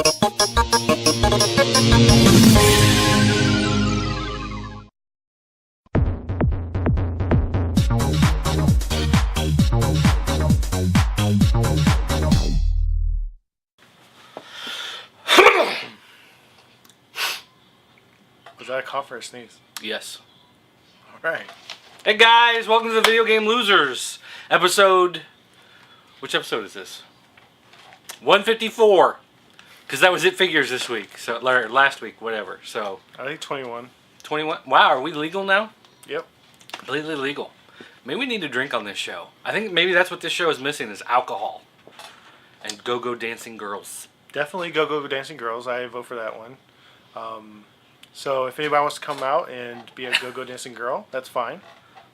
Was that a cough or a sneeze? Yes. Alright. Hey guys, welcome to the Video Game Losers episode. Which episode is this? 154. Because that was It Figures this week. So last week, whatever. So I think 21. 21. Wow, are we legal now? Yep. Completely legal. Maybe we need to drink on this show. I think maybe that's what this show is missing is alcohol. And go-go dancing girls. Definitely Go Dancing Girls. I vote for that one. So if anybody wants to come out and be a Go Dancing Girl, that's fine.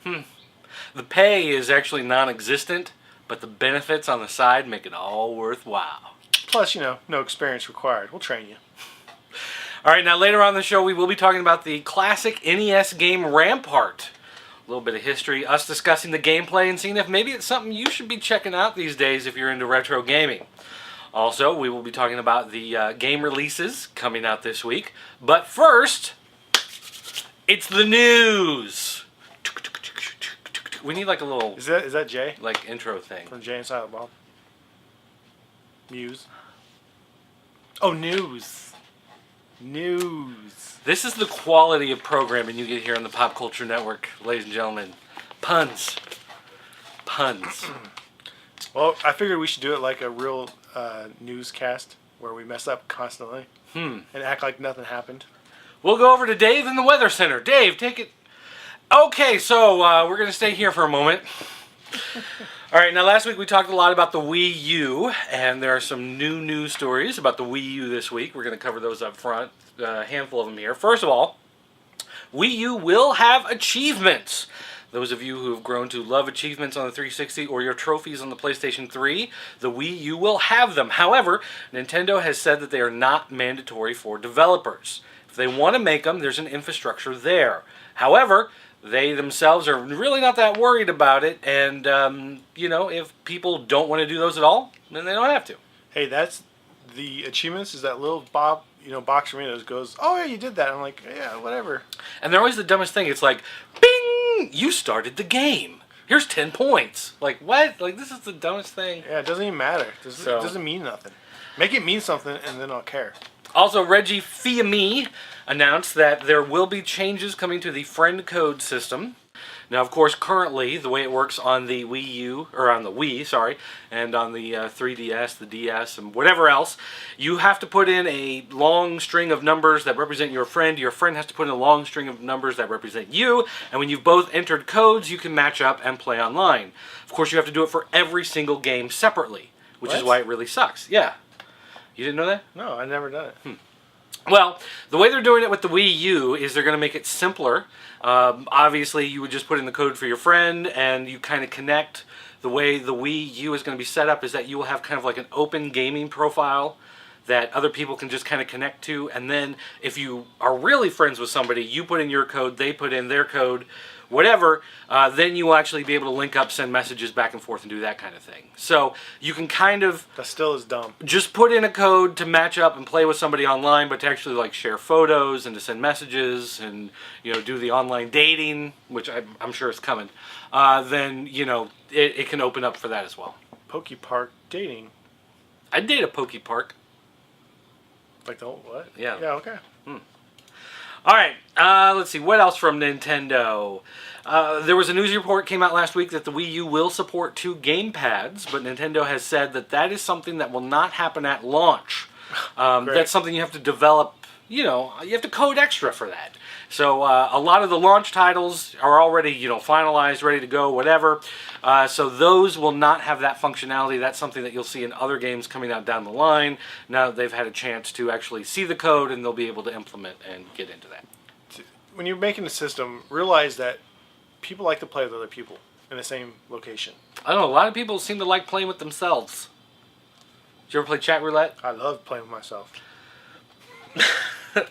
The pay is actually non-existent, but the benefits on the side make it all worthwhile. Plus, you know, no experience required. We'll train you. Alright, now later on in the show we will be talking about the classic NES game Rampart. A little bit of history, us discussing the gameplay and seeing if maybe it's something you should be checking out these days if you're into retro gaming. Also, we will be talking about the game releases coming out this week. But first, it's the news. We need like a little... Is that Jay? Like intro thing. From Jay and Silent Bob? Muse. Oh, news. News. This is the quality of programming you get here on the Pop Culture Network, ladies and gentlemen. Puns. Puns. Well, I figured we should do it like a real newscast where we mess up constantly and act like nothing happened. We'll go over to Dave in the Weather Center. Dave, take it. Okay, so we're going to stay here for a moment. All right, now last week we talked a lot about the Wii U, and there are some new news stories about the Wii U this week. We're going to cover those up front, a handful of them here. First of all, Wii U will have achievements. Those of you who have grown to love achievements on the 360 or your trophies on the PlayStation 3, the Wii U will have them. However, Nintendo has said that they are not mandatory for developers. If they want to make them, there's an infrastructure there. However, they themselves are really not that worried about it, and, you know, if people don't want to do those at all, then they don't have to. Hey, that's the achievements is that little Bob, you know, box arena goes, oh, yeah, you did that. I'm like, yeah, whatever. And they're always the dumbest thing. It's like, bing, you started the game. Here's 10 points. Like, what? Like, this is the dumbest thing. Yeah, it doesn't even matter. It doesn't mean nothing. Make it mean something, and then I'll care. Also, Reggie Fils-Aimé announced that there will be changes coming to the friend code system. Now, of course, currently, the way it works on the Wii U, or on the Wii, sorry, and on the 3DS, the DS, and whatever else, you have to put in a long string of numbers that represent your friend. Your friend has to put in a long string of numbers that represent you, and when you've both entered codes, you can match up and play online. Of course, you have to do it for every single game separately, which is why it really sucks. Yeah. You didn't know that? No, I've never done it. Well, the way they're doing it with the Wii U is they're going to make it simpler. Obviously, you would just put in the code for your friend, and you kind of connect. The way the Wii U is going to be set up is that you will have kind of like an open gaming profile that other people can just kind of connect to, and then if you are really friends with somebody, you put in your code, they put in their code, whatever, then you will actually be able to link up, send messages back and forth, and do that kind of thing. So you can kind of... That still is dumb. Just put in a code to match up and play with somebody online, but to actually like share photos and to send messages and, you know, do the online dating, which I'm sure is coming, then, you know, it can open up for that as well. Poke Park dating. I'd date a Poke Park. Like the whole what? Yeah. Yeah, okay. Alright, let's see, what else from Nintendo? There was a news report came out last week that the Wii U will support 2 gamepads, but Nintendo has said that that is something that will not happen at launch. That's something you have to develop, you know, you have to code extra for that. So a lot of the launch titles are already, you know, finalized, ready to go, whatever. So those will not have that functionality. That's something that you'll see in other games coming out down the line. Now that they've had a chance to actually see the code, and they'll be able to implement and get into that. When you're making a system, realize that people like to play with other people in the same location. I don't know, a lot of people seem to like playing with themselves. Did you ever play chat roulette? I love playing with myself.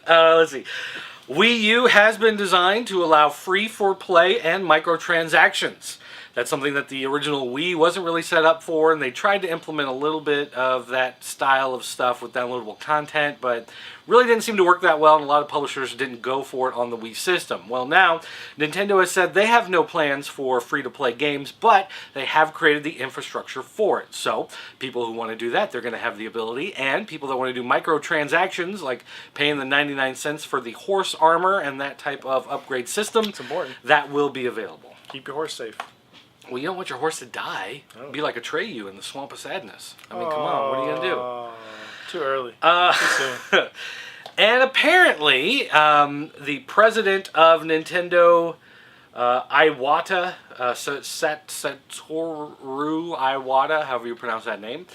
Let's see. Wii U has been designed to allow free-for-play and microtransactions. That's something that the original Wii wasn't really set up for, and they tried to implement a little bit of that style of stuff with downloadable content, but really didn't seem to work that well, and a lot of publishers didn't go for it on the Wii system. Well, now, Nintendo has said they have no plans for free-to-play games, but they have created the infrastructure for it. So, people who want to do that, they're going to have the ability, and people that want to do microtransactions, like paying the 99 cents for the horse armor and that type of upgrade system, It's important. that will be available. Keep your horse safe. Well, you don't want your horse to die. Oh. Be like Atreyu in the Swamp of Sadness. I mean, come on, what are you going to do? Too early. Too soon. And apparently, the president of Nintendo, Iwata, Satoru Iwata, however you pronounce that name,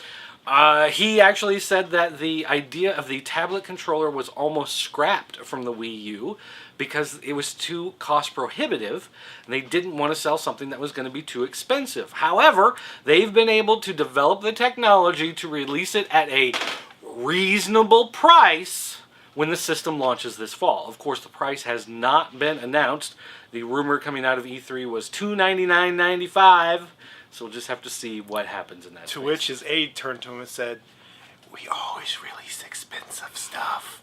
he actually said that the idea of the tablet controller was almost scrapped from the Wii U because it was too cost prohibitive, and they didn't want to sell something that was going to be too expensive. However, they've been able to develop the technology to release it at a reasonable price when the system launches this fall. Of course, the price has not been announced. The rumor coming out of E3 was $299.95, so we'll just have to see what happens in that To space. which his aide turned to him and said, "We always release expensive stuff."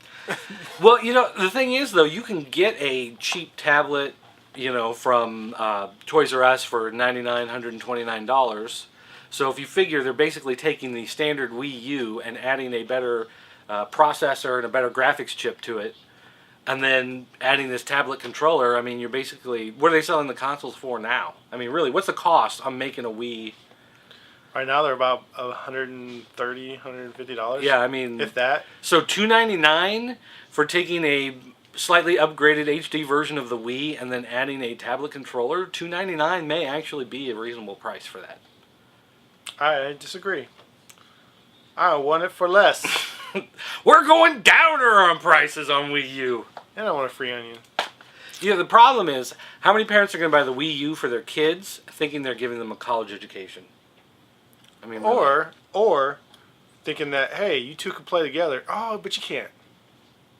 Well, you know, the thing is, though, you can get a cheap tablet, you know, from Toys R Us for $99, $129. So if you figure they're basically taking the standard Wii U and adding a better processor and a better graphics chip to it, and then adding this tablet controller, I mean, you're basically, what are they selling the consoles for now? I mean, really, what's the cost on making a Wii? Right now they're about $130, $150. Yeah, I mean, if that. So $299 for taking a slightly upgraded HD version of the Wii and then adding a tablet controller. $299 may actually be a reasonable price for that. I disagree. I want it for less. We're going downer on prices on Wii U. And I want a free onion. You know, the problem is, how many parents are going to buy the Wii U for their kids thinking they're giving them a college education? I mean, really. Or thinking that, hey, you two can play together. Oh, but you can't.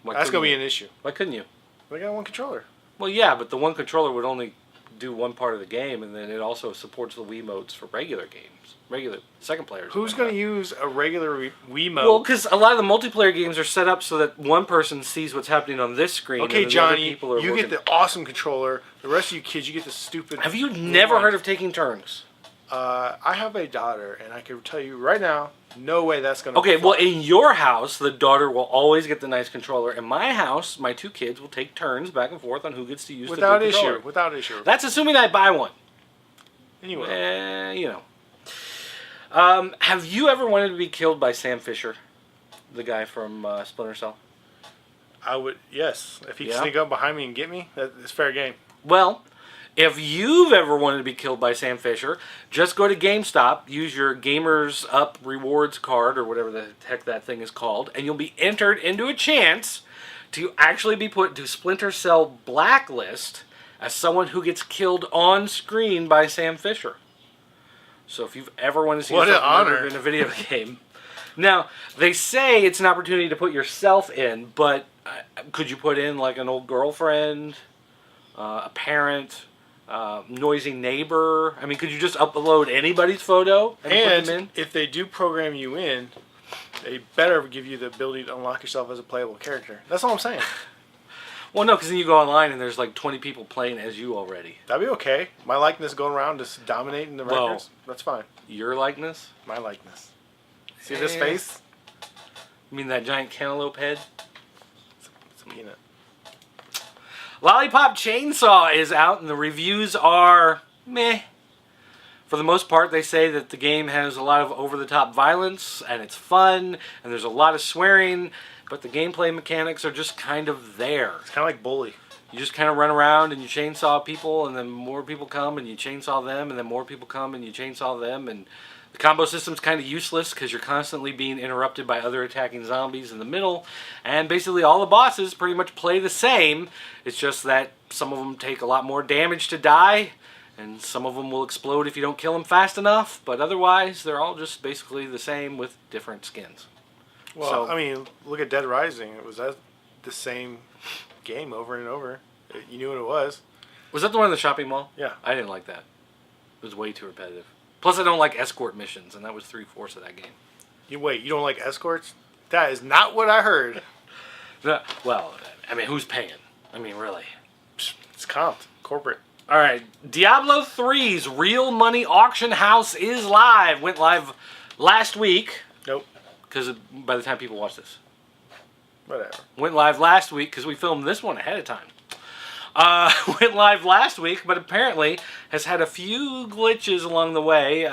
That's going to be an issue. Why couldn't you? We got one controller. Well, yeah, but the one controller would only do one part of the game, and then it also supports the Wii modes for regular games, regular second players. Who's going to use a regular Wii mode? Well, because a lot of the multiplayer games are set up so that one person sees what's happening on this screen. Okay, and Johnny, people are you working. get the awesome controller. The rest of you kids, you get the stupid... Have you never heard of taking turns? I have a daughter, and I can tell you right now, no way that's going to... Okay, well, in your house, the daughter will always get the nice controller. In my house, my two kids will take turns back and forth on who gets to use the good controller. Without issue. That's assuming I buy one. Anyway. You know. Have you ever wanted to be killed by Sam Fisher, the guy from Splinter Cell? I would, yes. If he could sneak up behind me and get me, it's fair game. Well, if you've ever wanted to be killed by Sam Fisher, just go to GameStop, use your Gamers Up Rewards card, or whatever the heck that thing is called, and you'll be entered into a chance to actually be put to Splinter Cell Blacklist as someone who gets killed on screen by Sam Fisher. So if you've ever wanted to see yourself murdered in a video game. Now, they say it's an opportunity to put yourself in, but could you put in like an old girlfriend, a parent, noisy neighbor? I mean, could you just upload anybody's photo and put them in? If they do program you in, they better give you the ability to unlock yourself as a playable character. That's all I'm saying. Well, no, because then you go online and there's like 20 people playing as you already. That'd be okay. My likeness going around just dominating the records. That's fine. Your likeness? My likeness. See this face? You mean that giant cantaloupe head? It's a peanut. Lollipop Chainsaw is out and the reviews are meh. For the most part, they say that the game has a lot of over-the-top violence and it's fun and there's a lot of swearing, but the gameplay mechanics are just kind of there. It's kind of like Bully. You just kind of run around and you chainsaw people, and then more people come and you chainsaw them, and then more people come and you chainsaw them, and the combo system's kind of useless because you're constantly being interrupted by other attacking zombies in the middle, and basically all the bosses pretty much play the same. It's just that some of them take a lot more damage to die, and some of them will explode if you don't kill them fast enough, but otherwise they're all just basically the same with different skins. Well, So- I mean, look at Dead Rising. It was the same game over and over. You knew what it was. Was that the one in the shopping mall? Yeah. I didn't like that. It was way too repetitive. Plus, I don't like escort missions, and that was 3/4 of that game. You don't like escorts? That is not what I heard. Well, I mean, who's paying? I mean, really. It's comped. Corporate. All right, Diablo 3's Real Money Auction House is live. Went live last week. Nope. Because by the time people watch this. Whatever. Went live last week because we filmed this one ahead of time. Went live last week, but apparently has had a few glitches along the way.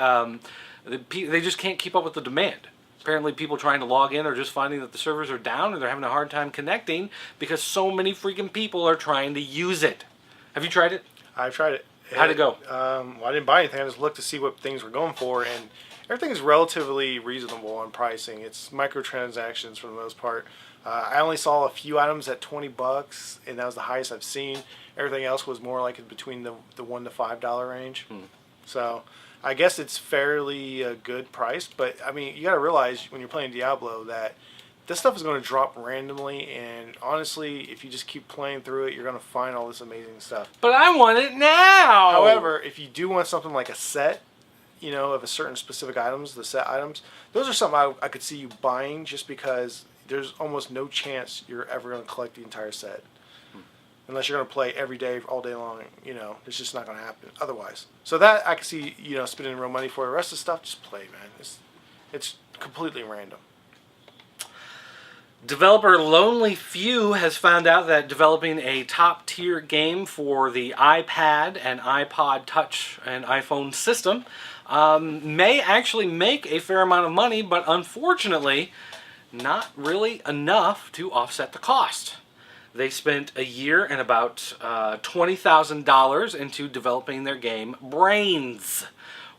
They just can't keep up with the demand. Apparently people trying to log in are just finding that the servers are down and they're having a hard time connecting because so many freaking people are trying to use it. Have you tried it? I've tried it. How'd it go? Well, I didn't buy anything. I just looked to see what things were going for, and everything is relatively reasonable on pricing. It's microtransactions for the most part. I only saw a few items at $20, and that was the highest I've seen. Everything else was more like between the $1 to $5 range. So I guess it's fairly good priced, but I mean, you got to realize when you're playing Diablo that this stuff is going to drop randomly, and honestly, if you just keep playing through it, you're going to find all this amazing stuff. But I want it now! However, if you do want something like a set, of a certain specific items, the set items, those are something I could see you buying just because there's almost no chance you're ever going to collect the entire set. Unless you're going to play every day, all day long, it's just not going to happen otherwise. So that I can see, spending real money for. The rest of the stuff, just play, man. It's completely random. Developer Lonely Few has found out that developing a top-tier game for the iPad and iPod Touch and iPhone system may actually make a fair amount of money, but unfortunately, not really enough to offset the cost. They spent a year and about $20,000 into developing their game Brains,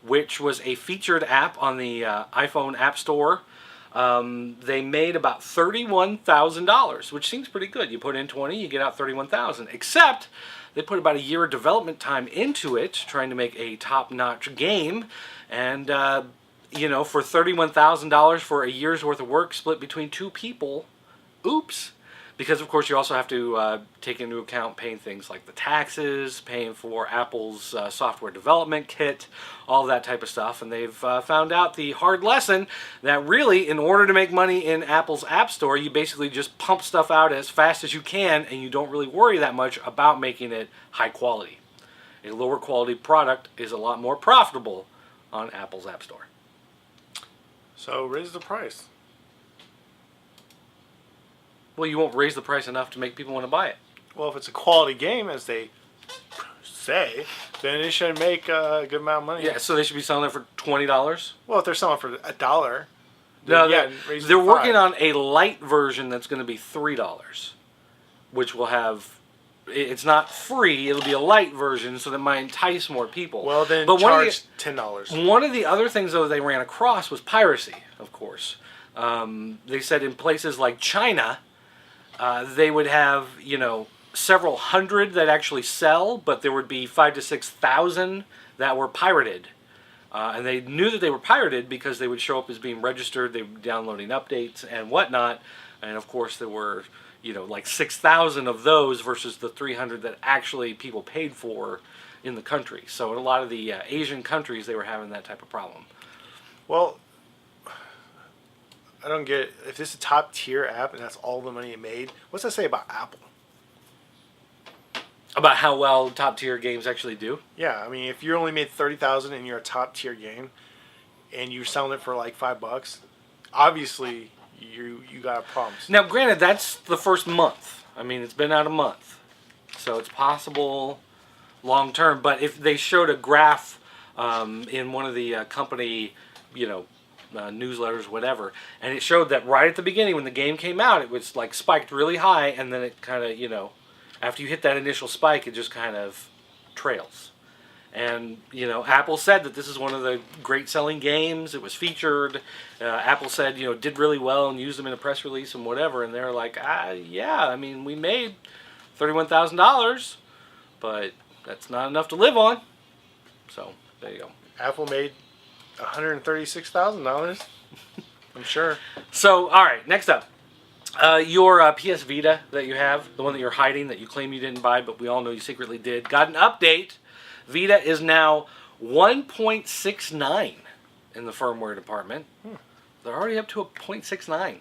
which was a featured app on the iPhone App Store. They made about $31,000, which seems pretty good. You put in 20, you get out $31,000. Except they put about a year of development time into it, trying to make a top-notch game, and for $31,000 for a year's worth of work split between two people, oops. Because, of course, you also have to take into account paying things like the taxes, paying for Apple's software development kit, all that type of stuff. And they've found out the hard lesson that really, in order to make money in Apple's App Store, you basically just pump stuff out as fast as you can, and you don't really worry that much about making it high quality. A lower quality product is a lot more profitable on Apple's App Store. So raise the price. Well, you won't raise the price enough to make people want to buy it. Well, if it's a quality game, as they say, then it should make a good amount of money. Yeah, so they should be selling it for $20? Well, if they're selling for $1, no, yeah, they're working on a light version that's going to be $3, which will have... It's not free, it'll be a light version, so that might entice more people. Well, then charge $10. One of the other things, though, they ran across was piracy, of course. They said in places like China... they would have, several hundred that actually sell, but there would be 5,000 to 6,000 that were pirated. And they knew that they were pirated because they would show up as being registered, they were downloading updates and whatnot. And of course there were, like 6,000 of those versus the 300 that actually people paid for in the country. So in a lot of the Asian countries, they were having that type of problem. Well, I don't get it. If this is a top tier app and that's all the money it made, what's that say about Apple? About how well top tier games actually do? Yeah, I mean, if you only made $30,000 and you're a top tier game, and you're selling it for like $5, obviously you got problems. Now, granted, that's the first month. I mean, it's been out a month, so it's possible long term. But if they showed a graph in one of the company, newsletters, whatever, and it showed that right at the beginning when the game came out, it was like spiked really high, and then it kind of, after you hit that initial spike, it just kind of trails. And, Apple said that this is one of the great selling games. It was featured. Apple said, did really well and used them in a press release and whatever, and they're like, yeah, I mean, we made $31,000, but that's not enough to live on. So, there you go. Apple made $136,000, I'm sure. So, all right, next up. Your PS Vita that you have, the one that you're hiding, that you claim you didn't buy, but we all know you secretly did, got an update. Vita is now 1.69 in the firmware department. They're already up to a 0.69.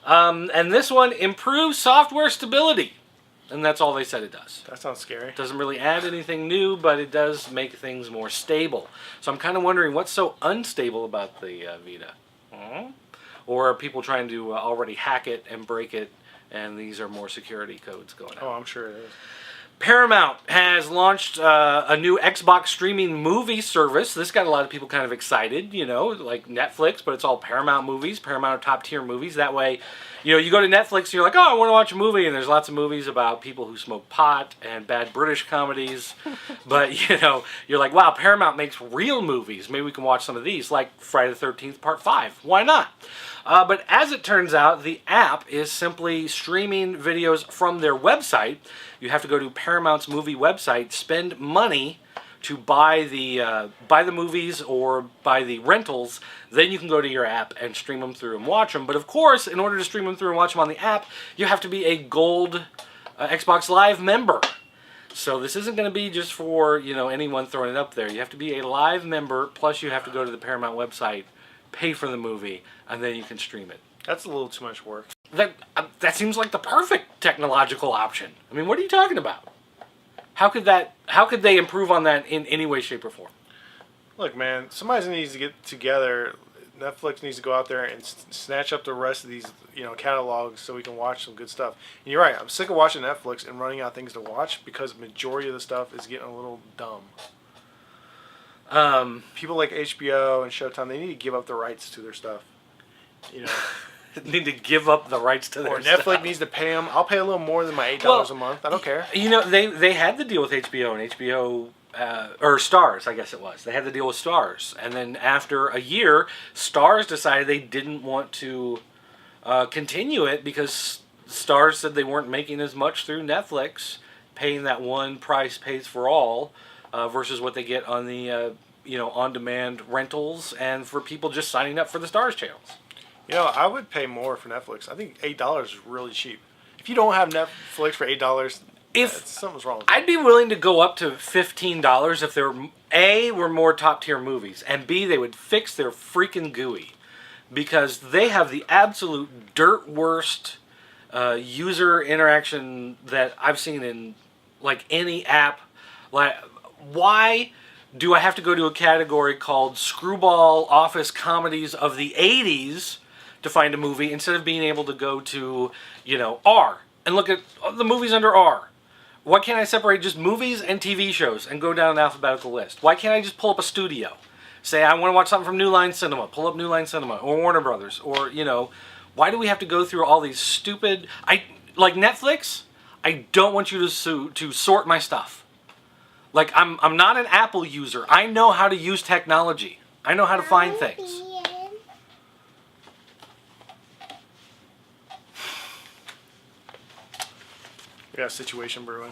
And this one improves software stability. And that's all they said it does. That sounds scary. It doesn't really add anything new, but it does make things more stable. So I'm kind of wondering what's so unstable about the Vita? Or are people trying to already hack it and break it, and these are more security codes going on? Oh, I'm sure it is. Paramount has launched a new Xbox streaming movie service. This got a lot of people kind of excited, you know, like Netflix, but it's all Paramount movies, Paramount top-tier movies. That way, you know, you go to Netflix and you're like, oh, I want to watch a movie, and there's lots of movies about people who smoke pot and bad British comedies. But, you know, you're like, wow, Paramount makes real movies. Maybe we can watch some of these, like Friday the 13th Part 5. Why not? But as it turns out, the app is simply streaming videos from their website. You have to go to Paramount's movie website, spend money to buy the movies or buy the rentals. Then you can go to your app and stream them through and watch them. But of course, in order to stream them through and watch them on the app, you have to be a gold Xbox Live member. So this isn't going to be just for, you know, anyone throwing it up there. You have to be a Live member, plus you have to go to the Paramount website, pay for the movie, and then you can stream it. That's a little too much work. That seems like the perfect technological option. I mean, what are you talking about? How could they improve on that in any way, shape, or form? Look, man, somebody needs to get together. Netflix needs to go out there and snatch up the rest of these, you know, catalogs so we can watch some good stuff. And you're right. I'm sick of watching Netflix and running out of things to watch because the majority of the stuff is getting a little dumb. People like HBO and Showtime, they need to give up the rights to their stuff. You know. Need to give up the rights to their or stuff. Netflix needs to pay them. I'll pay a little more than my $8 a month. I don't care. You know, they had the deal with HBO and HBO or Stars, I guess it was. They had the deal with Stars, and then after a year, Stars decided they didn't want to continue it because Stars said they weren't making as much through Netflix, paying that one price pays for all, versus what they get on the you know, on-demand rentals and for people just signing up for the Stars channels. You know, I would pay more for Netflix. I think $8 is really cheap. If you don't have Netflix for $8, something's wrong with I'd be willing to go up to $15 if there were more top-tier movies, and B, they would fix their freaking GUI, because they have the absolute dirt worst user interaction that I've seen in like any app. Like, why do I have to go to a category called Screwball Office Comedies of the 80s to find a movie instead of being able to go to, you know, R and look at the movies under R? Why can't I separate just movies and TV shows and go down an alphabetical list? Why can't I just pull up a studio? Say I want to watch something from New Line Cinema, pull up New Line Cinema or Warner Brothers, or, you know, why do we have to go through all these stupid, like Netflix? I don't want you to sort my stuff. Like, I'm not an Apple user. I know how to use technology. I know how to find things. We got a situation brewing.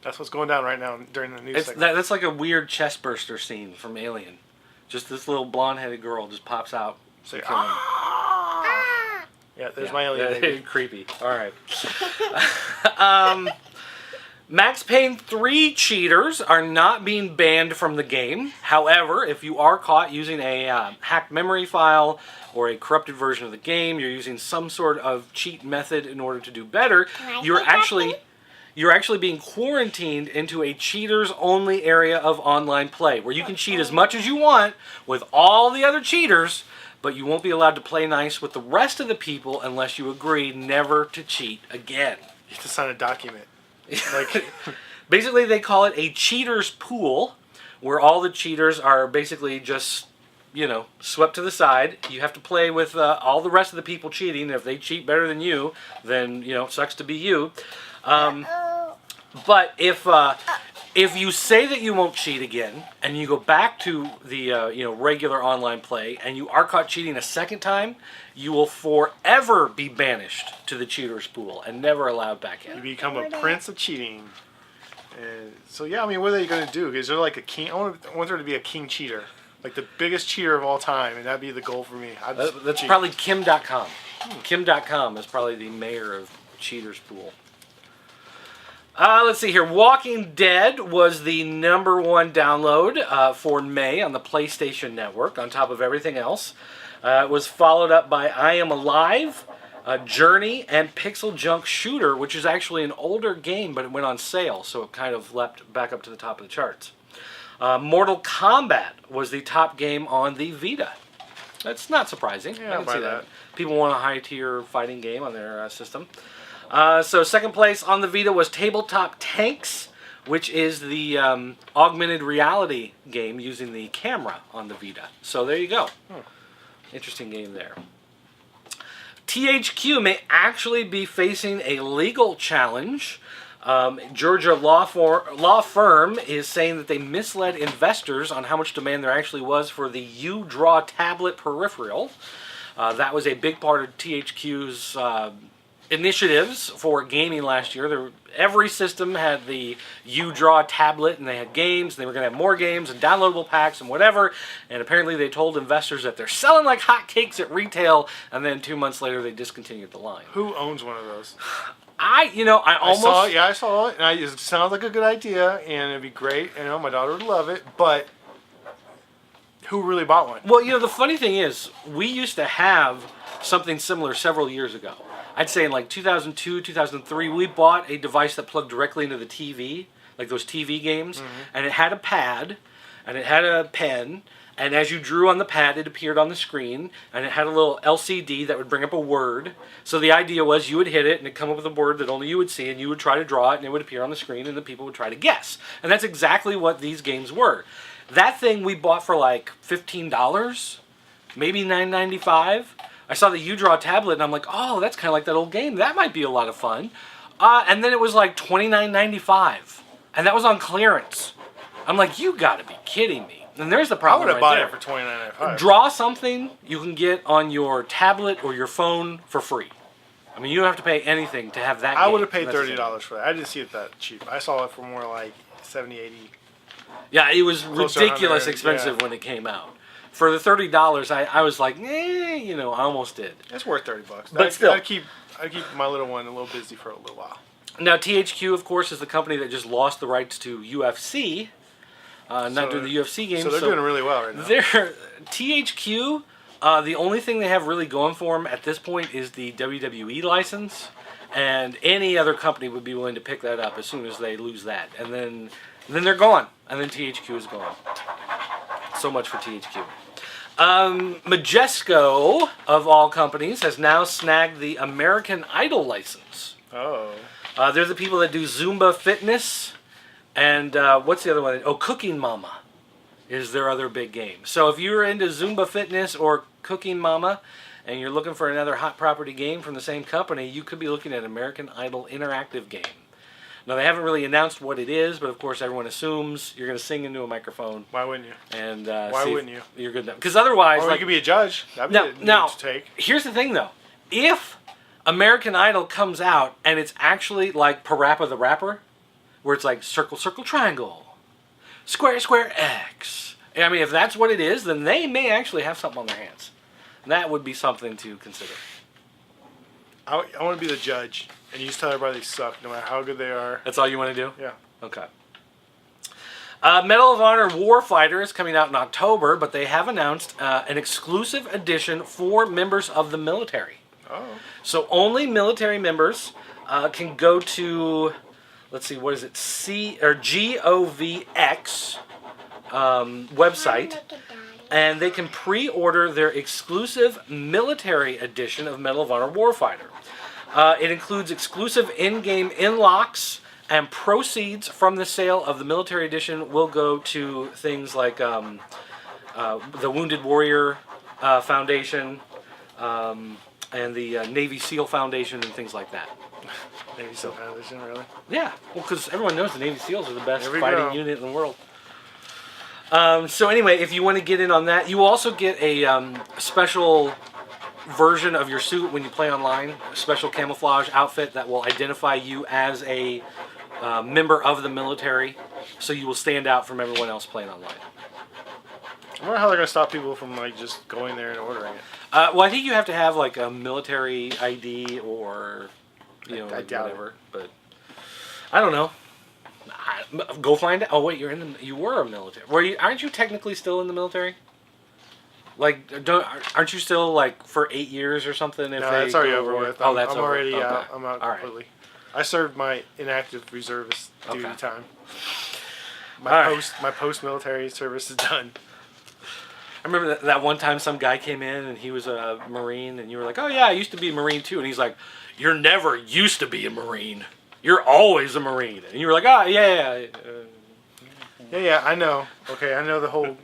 That's what's going down right now during the news segment. That's like a weird chest burster scene from Alien. Just this little blonde-headed girl just pops out. Say, ah! Yeah, there's my alien baby. Creepy. All right. Max Payne 3 cheaters are not being banned from the game. However, if you are caught using a hacked memory file or a corrupted version of the game, you're using some sort of cheat method in order to do better, you're actually being quarantined into a cheaters-only area of online play, where you can cheat as much as you want with all the other cheaters, but you won't be allowed to play nice with the rest of the people unless you agree never to cheat again. You have to sign a document. Like, basically, they call it a cheaters pool, where all the cheaters are basically just, you know, swept to the side. You have to play with all the rest of the people cheating. If they cheat better than you, then, you know, it sucks to be you. But if you say that you won't cheat again, and you go back to the you know, regular online play, and you are caught cheating a second time, you will forever be banished to the cheaters pool and never allowed back in. You become a prince of cheating. And so yeah, I mean, what are they going to do? Is there like a king? I want there to be a king cheater, like the biggest cheater of all time, and that'd be the goal for me. That's probably Kim.com. Kim.com is probably the mayor of cheaters pool. Let's see here. Walking Dead was the #1 download for May on the PlayStation Network, on top of everything else. It was followed up by I Am Alive, Journey, and Pixel Junk Shooter, which is actually an older game, but it went on sale, so it kind of leapt back up to the top of the charts. Mortal Kombat was the top game on the Vita. That's not surprising. Yeah, I can buy see that. that. People want a high-tier fighting game on their system. So second place on the Vita was Tabletop Tanks, which is the augmented reality game using the camera on the Vita. So there you go. Interesting game there. THQ may actually be facing a legal challenge. Georgia law firm is saying that they misled investors on how much demand there actually was for the U-Draw tablet peripheral. That was a big part of THQ's initiatives for gaming last year. Every system had the U-Draw tablet, and they had games, and they were going to have more games and downloadable packs and whatever. And apparently they told investors that they're selling like hotcakes at retail, and then 2 months later they discontinued the line. Who owns one of those? I saw it, and it sounds like a good idea, and it'd be great. My daughter would love it, but who really bought one? Well, the funny thing is, we used to have something similar several years ago. I'd say in like 2002, 2003, we bought a device that plugged directly into the TV, like those TV games, and it had a pad, and it had a pen, and as you drew on the pad, it appeared on the screen, and it had a little LCD that would bring up a word. So the idea was you would hit it, and it'd come up with a word that only you would see, and you would try to draw it, and it would appear on the screen, and the people would try to guess. And that's exactly what these games were. That thing we bought for like $15, maybe $9.95. I saw the U-Draw tablet, and I'm like, oh, that's kind of like that old game. That might be a lot of fun. And then it was like $29.95, and that was on clearance. I'm like, you got to be kidding me. And there's the problem. I would have bought it for $29.95. Draw something you can get on your tablet or your phone for free. I mean, you don't have to pay anything to have that. I would have paid $30 for that. I didn't see it that cheap. I saw it for more like $70, $80. Yeah, it was ridiculous 100, expensive when it came out. For the $30, I was like, I almost did. It's worth $30. But still, I'd keep my little one a little busy for a little while. Now, THQ, of course, is the company that just lost the rights to UFC. Not doing the UFC games. So they're doing really well right now. THQ, the only thing they have really going for them at this point is the WWE license. And any other company would be willing to pick that up as soon as they lose that. And then they're gone. And then THQ is gone. So much for THQ. Majesco, of all companies, has now snagged the American Idol license. Oh. They're the people that do Zumba Fitness. And what's the other one? Oh, Cooking Mama is their other big game. So if you're into Zumba Fitness or Cooking Mama, and you're looking for another hot property game from the same company, you could be looking at American Idol interactive game. Now, they haven't really announced what it is, but of course everyone assumes you're going to sing into a microphone. Why wouldn't you? And why wouldn't you? You're good enough. Because otherwise, you could be a judge. That'd be a neat take. Here's the thing, though. If American Idol comes out and it's actually like Parappa the Rapper, where it's like circle, circle, triangle, square, square, X. I mean, if that's what it is, then they may actually have something on their hands. That would be something to consider. I want to be the judge, and you just tell everybody they suck, no matter how good they are. That's all you want to do? Yeah. Okay. Medal of Honor Warfighter is coming out in October, but they have announced an exclusive edition for members of the military. Oh. So only military members can go to, let's see, what is it? GOVX website, and they can pre-order their exclusive military edition of Medal of Honor Warfighter. It includes exclusive in-game unlocks, and proceeds from the sale of the military edition will go to things like the Wounded Warrior Foundation and the Navy SEAL Foundation and things like that. Navy SEAL Foundation, really? Yeah, well, because everyone knows the Navy SEALs are the best fighting unit in the world. So anyway, if you want to get in on that, you also get a special version of your suit when you play online, a special camouflage outfit that will identify you as a member of the military, so you will stand out from everyone else playing online. I wonder how they're going to stop people from like just going there and ordering it. Well, I think you have to have like a military ID or I doubt whatever. But I don't know. Go find out. Oh wait, you were a military. Aren't you technically still in the military? Like, aren't you still like for 8 years or something? No, that's already over with. Oh, that's over. already Okay. out. I'm out completely. I served my inactive reservist duty time. My post military service is done. I remember that one time some guy came in and he was a Marine, and you were like, "Oh yeah, I used to be a Marine too," and he's like, "You're never used to be a Marine. You're always a Marine." And you were like, "Ah, yeah." Yeah, I know. Okay, I know the whole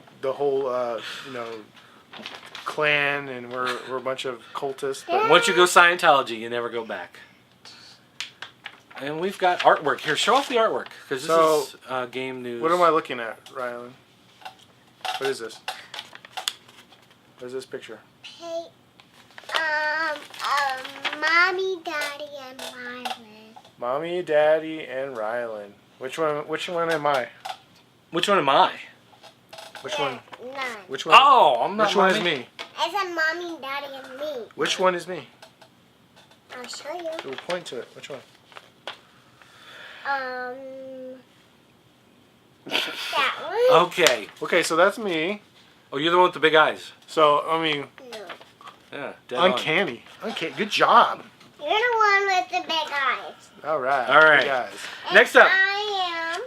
clan, and we're a bunch of cultists. But once you go Scientology, you never go back. And we've got artwork here. Show off the artwork, because this is game news. What am I looking at, Rylan? What is this? What is this picture? Hey, Mommy, Daddy, and Rylan. Mommy, Daddy, and Rylan. Which one am I? Which one am I? Which one? None. Which one? Oh, I'm not. Which one is me? I said Mommy, Daddy, and me. Which one is me? I'll show you. We'll point to it. Which one? That one. Okay. Okay, so that's me. Oh, you're the one with the big eyes. So I mean, No. Yeah. Dead on. uncanny. Good job. You're the one with the big eyes. All right. All right. Good guys. Next And up. I am.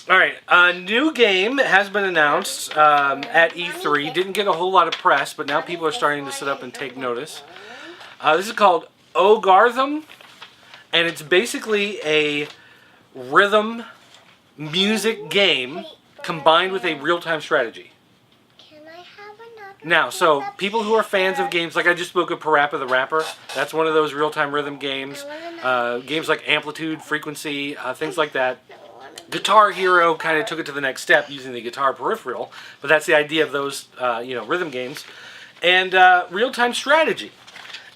All right, a new game has been announced at E3. Didn't get a whole lot of press, but now people are starting to sit up and take notice. This is called Ogarthm, and it's basically a rhythm music game combined with a real-time strategy. Can I have another? Now, so people who are fans of games, like I just spoke of Parappa the Rapper, that's one of those real-time rhythm games. Games like Amplitude, Frequency, things like that. Guitar Hero kind of took it to the next step using the guitar peripheral, but that's the idea of those, rhythm games. And real-time strategy.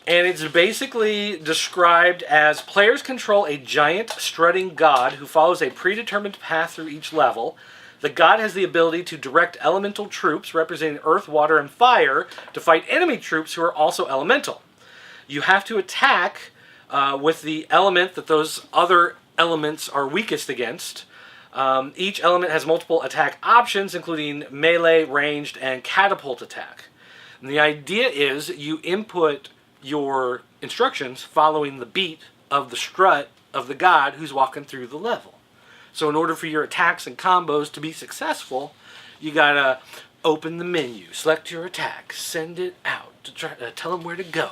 And it's basically described as players control a giant strutting god who follows a predetermined path through each level. The god has the ability to direct elemental troops representing earth, water, and fire to fight enemy troops who are also elemental. You have to attack with the element that those other elements are weakest against. Each element has multiple attack options, including melee, ranged, and catapult attack. And the idea is you input your instructions following the beat of the strut of the god who's walking through the level. So in order for your attacks and combos to be successful, you gotta open the menu, select your attack, send it out, to try, tell them where to go.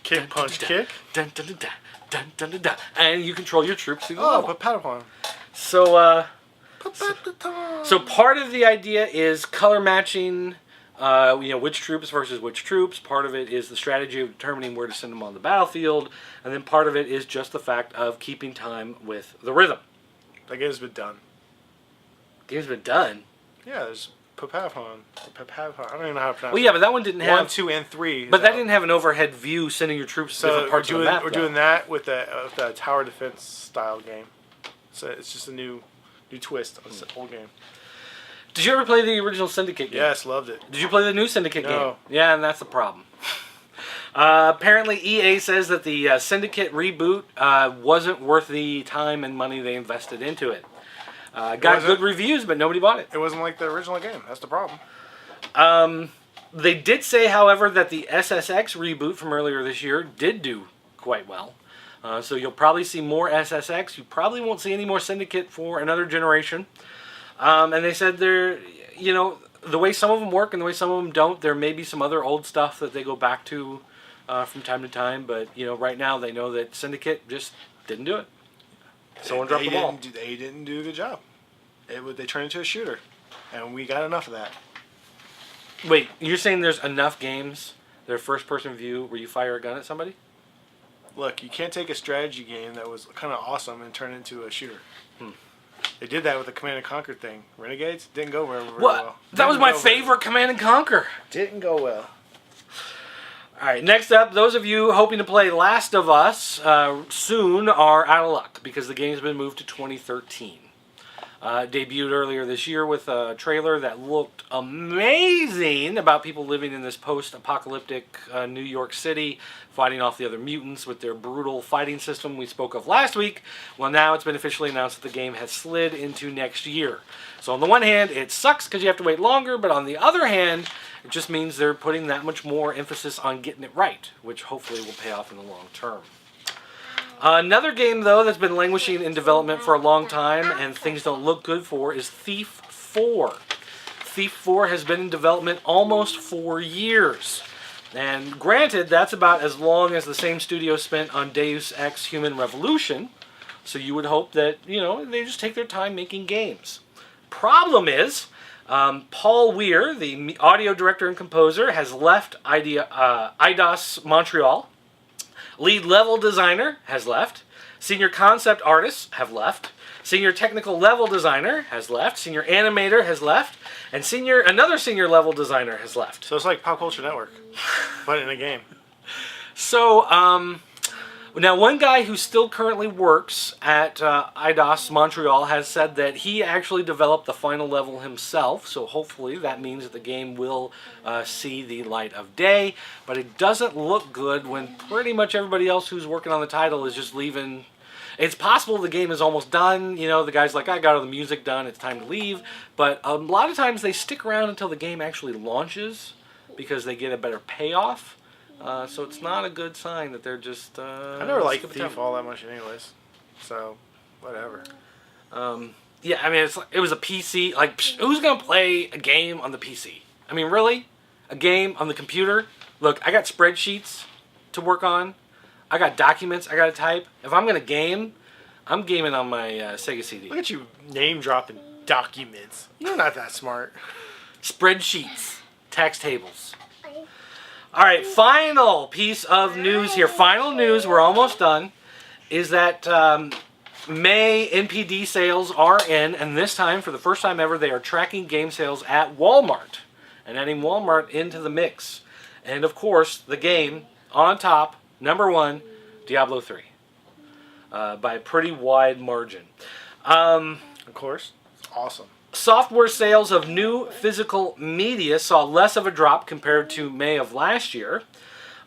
Kick, punch, kick. And you control your troops through the Oh, level. but Padawan. So part of the idea is color matching, which troops versus which troops. Part of it is the strategy of determining where to send them on the battlefield. And then part of it is just the fact of keeping time with the rhythm. That game's been done. Game's been done. Yeah, there's Papavon. I don't even know how to pronounce Well, yeah, but that one didn't it. have... 1, 2, and 3. But that didn't have an overhead view sending your troops to different parts of the map. We're doing that with the tower defense style game. So it's just a new twist on the old game. Did you ever play the original Syndicate game? Yes, loved it. Did you play the new Syndicate game? No. Yeah, and that's the problem. Apparently, EA says that the Syndicate reboot wasn't worth the time and money they invested into it. Got good reviews, but nobody bought it. It wasn't like the original game. That's the problem. They did say, however, that the SSX reboot from earlier this year did do quite well. So you'll probably see more SSX. You probably won't see any more Syndicate for another generation. And they said the way some of them work and the way some of them don't, there may be some other old stuff that they go back to from time to time. But, right now they know that Syndicate just didn't do it. Someone dropped the ball. They didn't do a good job. They turned into a shooter. And we got enough of that. Wait, you're saying there's enough games, their first-person view, where you fire a gun at somebody? Look, you can't take a strategy game that was kind of awesome and turn it into a shooter. They did that with the Command & Conquer thing. Renegades didn't go very well. That was my favorite Command & Conquer. Didn't go well. All right, next up, those of you hoping to play Last of Us soon are out of luck because the game's been moved to 2013. Debuted earlier this year with a trailer that looked amazing about people living in this post-apocalyptic New York City, fighting off the other mutants with their brutal fighting system we spoke of last week. Well, now it's been officially announced that the game has slid into next year. So on the one hand, it sucks because you have to wait longer, but on the other hand, it just means they're putting that much more emphasis on getting it right, which hopefully will pay off in the long term. Another game, though, that's been languishing in development for a long time and things don't look good for is Thief 4. Thief 4 has been in development almost 4 years. And granted, that's about as long as the same studio spent on Deus Ex Human Revolution. So you would hope that, they just take their time making games. Problem is, Paul Weir, the audio director and composer, has left Eidos Montreal. Lead level designer has left. Senior concept artists have left. Senior technical level designer has left. Senior animator has left. And another senior level designer has left. So it's like Pop Culture Network, but in a game. So, now one guy who still currently works at Eidos Montreal has said that he actually developed the final level himself, so hopefully that means that the game will see the light of day, but it doesn't look good when pretty much everybody else who's working on the title is just leaving. It's possible the game is almost done, the guy's like, I got all the music done, it's time to leave, but a lot of times they stick around until the game actually launches because they get a better payoff. So it's not a good sign that they're just... I never liked Thief all that much anyways. So, whatever. Yeah, I mean, it was a PC. Like, who's going to play a game on the PC? I mean, really? A game on the computer? Look, I got spreadsheets to work on. I got documents I got to type. If I'm going to game, I'm gaming on my Sega CD. Look at you name-dropping documents. You're not that smart. Spreadsheets. Tax tables. All right, final piece of news here. Final news, we're almost done, is that May NPD sales are in, and this time, for the first time ever, they are tracking game sales at Walmart and adding Walmart into the mix. And, of course, the game on top, number one, Diablo 3, by a pretty wide margin. Of course. It's awesome. Software sales of new physical media saw less of a drop compared to May of last year.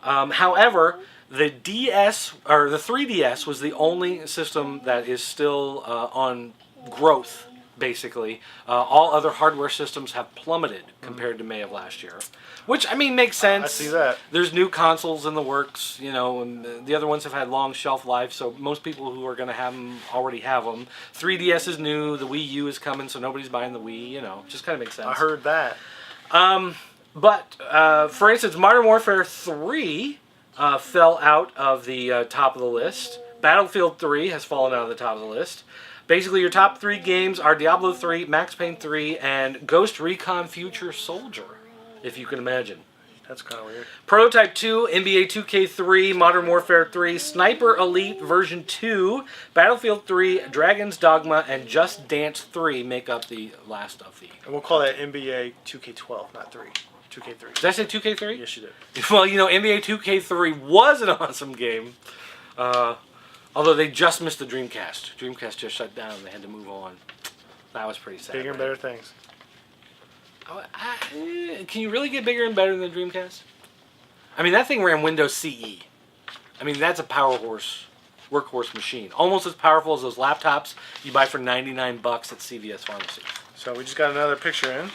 However, the DS or the 3DS was the only system that is still on growth. Basically, all other hardware systems have plummeted compared to May of last year, which I mean makes sense. I see that. There's new consoles in the works, and the other ones have had long shelf life, so most people who are going to have them already have them. 3DS is new, the Wii U is coming, so nobody's buying the Wii. Just kind of makes sense. I heard that. But for instance, Modern Warfare 3 fell out of the top of the list. Battlefield 3 has fallen out of the top of the list. Basically, your top 3 games are Diablo 3, Max Payne 3, and Ghost Recon Future Soldier, if you can imagine. That's kind of weird. Prototype 2, NBA 2K3, Modern Warfare 3, Sniper Elite version 2, Battlefield 3, Dragon's Dogma, and Just Dance 3 make up the last of the... And we'll call that NBA 2K12, not 3. 2K3. Did I say 2K3? Yes, you did. Well, NBA 2K3 was an awesome game. Although they just missed the Dreamcast. Dreamcast just shut down and they had to move on. That was pretty sad. Bigger and better things. Can you really get bigger and better than the Dreamcast? I mean, that thing ran Windows CE. I mean, that's a workhorse machine. Almost as powerful as those laptops you buy for $99 at CVS Pharmacy. So we just got another picture in.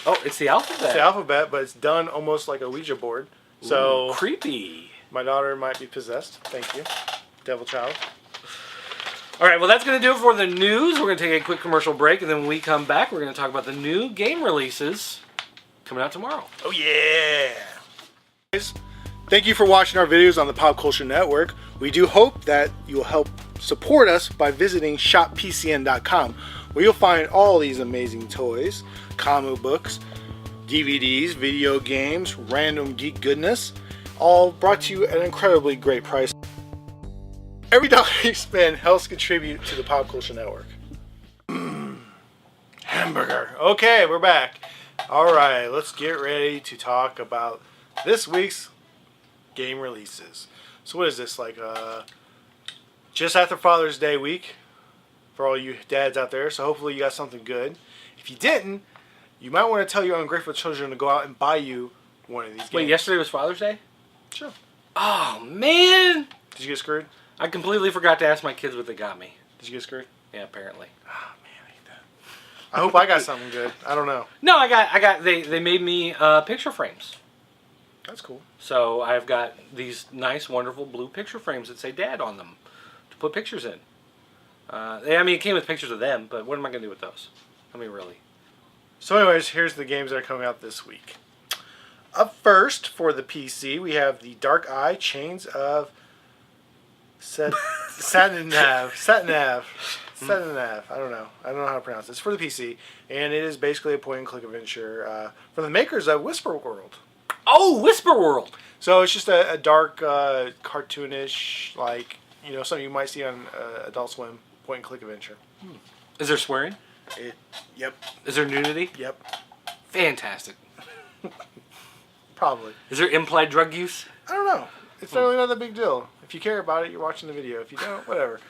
Oh, it's the alphabet. It's the alphabet, but it's done almost like a Ouija board. So ooh, creepy. My daughter might be possessed. Thank you. Devil child. All right, well, that's going to do it for the news. We're going to take a quick commercial break, and then when we come back, we're going to talk about the new game releases coming out tomorrow. Oh, yeah. Guys, thank you for watching our videos on the Pop Culture Network. We do hope that you'll help support us by visiting shoppcn.com, where you'll find all these amazing toys, comic books, DVDs, video games, random geek goodness, all brought to you at an incredibly great price. Every dollar you spend helps contribute to the Pop Culture Network. Hamburger. Okay, we're back. All right, let's get ready to talk about this week's game releases. So what is this, like just after Father's Day week? for all you dads out there. So hopefully you got something good. If you didn't, you might want to tell your ungrateful children to go out and buy you one of these games. Wait, yesterday was Father's Day? Sure. Oh, man! Did you get screwed? I completely forgot to ask my kids what they got me. Did you get screwed? Yeah, apparently. Oh, man, I hate that. I hope I got something good. I don't know. No, they made me picture frames. That's cool. So I've got these nice, wonderful blue picture frames that say Dad on them to put pictures in. It came with pictures of them, but what am I going to do with those? I mean, really. So anyways, here's the games that are coming out this week. Up first, for the PC, we have the Dark Eye Chains of Satanav. I don't know how to pronounce it. It's for the PC, and it is basically a point-and-click adventure from the makers of Whisper World. Oh, Whisper World! So it's just a dark, cartoonish, something you might see on Adult Swim point-and-click adventure. Is there swearing? Yep. Is there nudity? Yep. Fantastic. Probably. Is there implied drug use? I don't know. It's really not that big deal. If you care about it, you're watching the video. If you don't, whatever.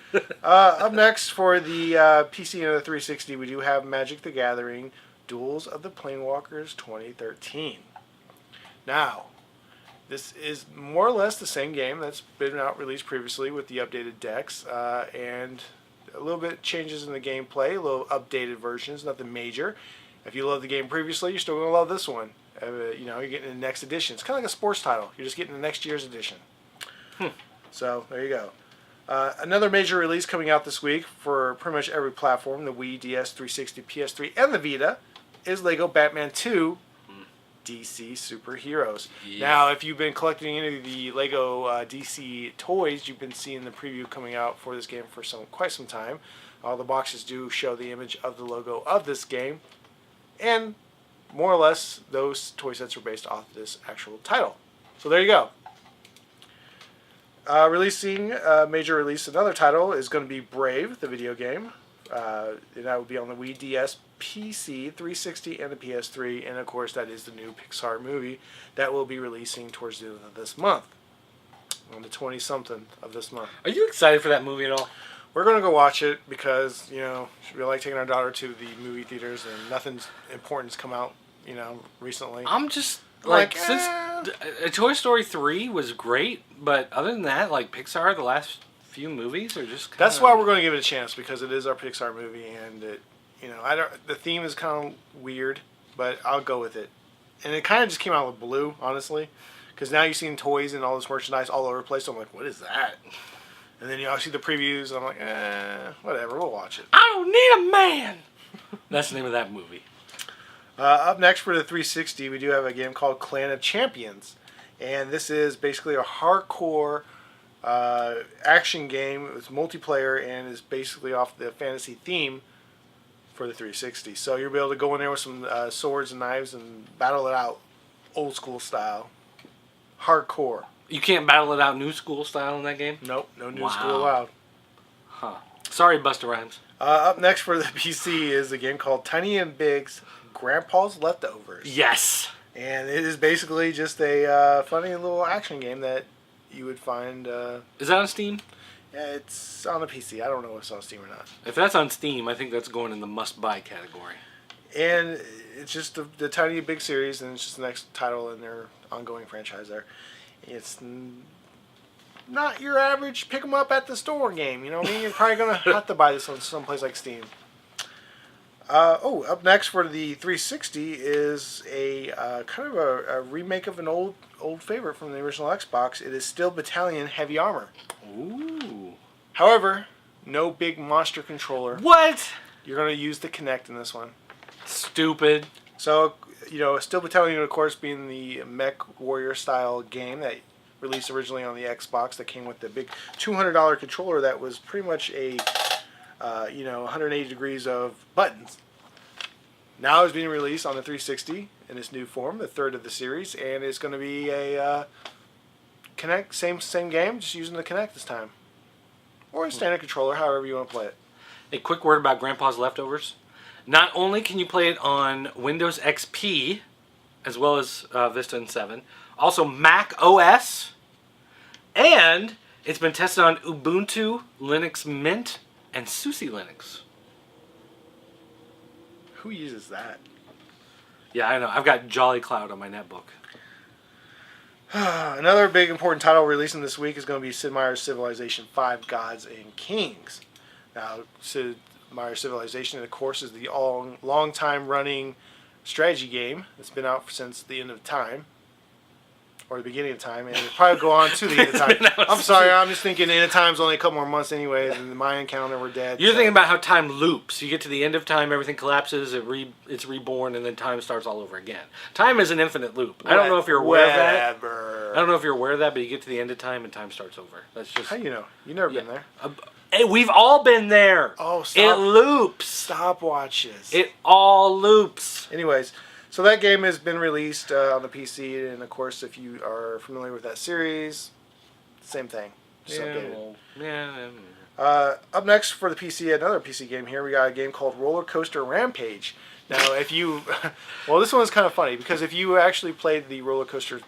Up next for the PC and the 360, we do have Magic the Gathering Duels of the Planewalkers 2013. Now, this is more or less the same game that's been released previously with the updated decks and a little bit changes in the gameplay, a little updated versions, nothing major. If you loved the game previously, you're still going to love this one. You're getting the next edition. It's kind of like a sports title. You're just getting the next year's edition. So, there you go. Another major release coming out this week for pretty much every platform, the Wii, DS, 360, PS3, and the Vita, is LEGO Batman 2 DC Superheroes. Yeah. Now, if you've been collecting any of the LEGO DC toys, you've been seeing the preview coming out for this game for quite some time. All the boxes do show the image of the logo of this game, and more or less, those toy sets are based off this actual title. So there you go. Major release, another title is going to be Brave, the video game. And that would be on the Wii, DS, PC, 360, and the PS3. And of course, that is the new Pixar movie that will be releasing towards the end of this month. On the 20-something of this month. Are you excited for that movie at all? We're going to go watch it because, we like taking our daughter to the movie theaters and nothing's important's come out, recently. I'm just, since Toy Story 3 was great, but other than that, Pixar, the last few movies are just That's why we're going to give it a chance, because it is our Pixar movie, and the theme is kind of weird, but I'll go with it. And it kind of just came out of the blue, honestly, because now you've seen toys and all this merchandise all over the place, so I'm like, what is that? And then I see the previews, and I'm like, whatever, we'll watch it. I don't need a man! That's the name of that movie. Up next for the 360, we do have a game called Clan of Champions. And this is basically a hardcore action game. It's multiplayer and is basically off the fantasy theme for the 360. So you'll be able to go in there with some swords and knives and battle it out old school style. Hardcore. You can't battle it out new school style in that game? Nope, no new school allowed. Huh. Sorry, Busta Rhymes. Up next for the PC is a game called Tiny and Big's Grandpa's Leftovers. Yes. And it is basically just a funny little action game that you would find. Is that on Steam? Yeah, it's on a PC. I don't know if it's on Steam or not. If that's on Steam, I think that's going in the must-buy category. And it's just the Tiny and Big series, and it's just the next title in their ongoing franchise there. It's not your average pick 'em up at the store game. You know what I mean? You're probably going to have to buy this on someplace like Steam. Up next for the 360 is a kind of a remake of an old favorite from the original Xbox. It is still Battalion Heavy Armor. Ooh. However, no big monster controller. What? You're going to use the Kinect in this one. Stupid. So, Steel Battalion, of course, being the mech warrior style game that released originally on the Xbox that came with the big $200 controller that was pretty much a 180 degrees of buttons. Now it's being released on the 360 in its new form, the third of the series, and it's going to be a Kinect, same game, just using the Kinect this time. Or a standard controller, however you want to play it. A quick word about Grandpa's Leftovers. Not only can you play it on Windows XP, as well as Vista and 7, also Mac OS, and it's been tested on Ubuntu, Linux Mint, and SUSE Linux. Who uses that? Yeah, I know. I've got Jolly Cloud on my netbook. Another big important title releasing this week is going to be Sid Meier's Civilization 5 Gods and Kings. Now, Sid Meier's Civilization, of course, is the long time running strategy game that's been out since the end of time. Or the beginning of time, and it'll probably go on to the end of time. I'm sorry, I'm just thinking the end of time's only a couple more months anyways, and the Mayan calendar we're dead. You're thinking about how time loops. You get to the end of time, everything collapses, it's reborn, and then time starts all over again. Time is an infinite loop. I don't know if you're aware of that. I don't know if you're aware of that, but you get to the end of time and time starts over. That's just... How you know? You've never been there. Hey, we've all been there. Oh, stop. It loops. Stopwatches. It all loops. Anyways, so that game has been released on the PC, and of course, if you are familiar with that series, same thing. Just updated. Up next for the PC, another PC game here, we got a game called Roller Coaster Rampage. Now, if you... well, this one's kind of funny, because if you actually played the roller coaster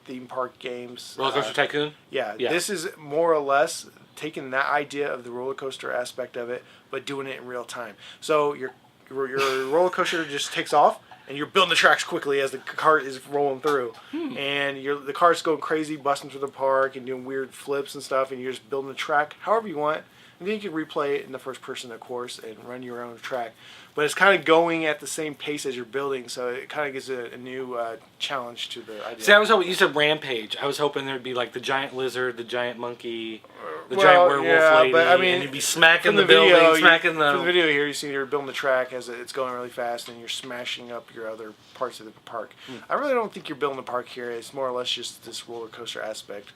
theme park games... Roller Coaster Tycoon? Yeah, this is more or less taking that idea of the roller coaster aspect of it, but doing it in real time. So your roller coaster just takes off, and you're building the tracks quickly as the cart is rolling through. And the cart's going crazy, busting through the park and doing weird flips and stuff, and you're just building the track however you want. And then you can replay it in the first person, of course, and run your own track. But it's kind of going at the same pace as you're building, so it kind of gives a new challenge to the idea. See, I was hoping, you said Rampage. I was hoping there'd be like the giant lizard, the giant monkey, the giant werewolf lady, but, I mean, and you'd be smacking the building, smacking the... From the video here, you see you're building the track as it's going really fast, and you're smashing up your other parts of the park. I really don't think you're building the park here. It's more or less just this roller coaster aspect.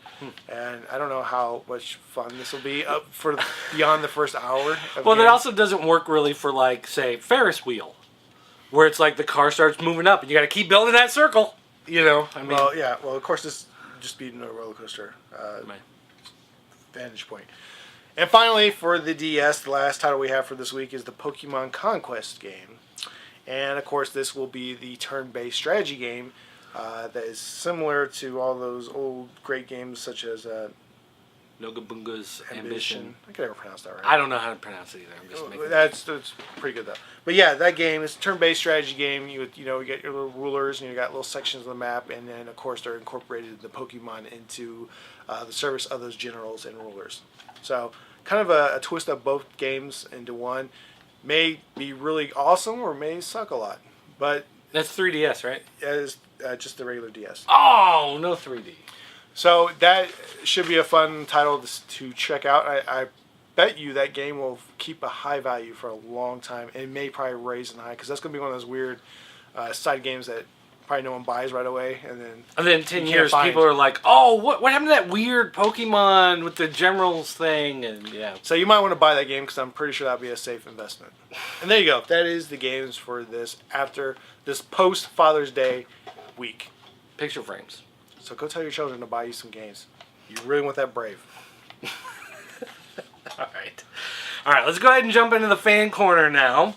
And I don't know how much fun this will be up for beyond the first hour. Well, that also doesn't work really for, like, say, Ferris wheel, where it's like the car starts moving up and you got to keep building that circle. You know, I mean. Well, yeah. Well, of course, this just being a roller coaster vantage point. And finally, for the DS, the last title we have for this week is the Pokemon Conquest game. And of course, this will be the turn-based strategy game that is similar to all those old great games such as Nogabunga's Ambition. I can never pronounce that right. I don't know how to pronounce it either. I'm just making that's pretty good though. But yeah, that game is a turn-based strategy game. You get your little rulers and you got little sections of the map, and then of course they're incorporated the Pokemon into the service of those generals and rulers. So kind of a twist of both games into one. May be really awesome or may suck a lot, but that's 3DS, right? It is just the regular DS. Oh, no 3D. So that should be a fun title to check out. I bet you that game will keep a high value for a long time, and may probably raise in high, because that's going to be one of those weird side games that probably no one buys right away, and then 10 years people are like, oh, what happened to that weird Pokemon with the generals thing? And yeah. So you might want to buy that game, because I'm pretty sure that'll be a safe investment. And there you go. That is the games for this after this post Father's Day week. Picture frames. So go tell your children to buy you some games. You really want that Brave. All right, let's go ahead and jump into the fan corner now.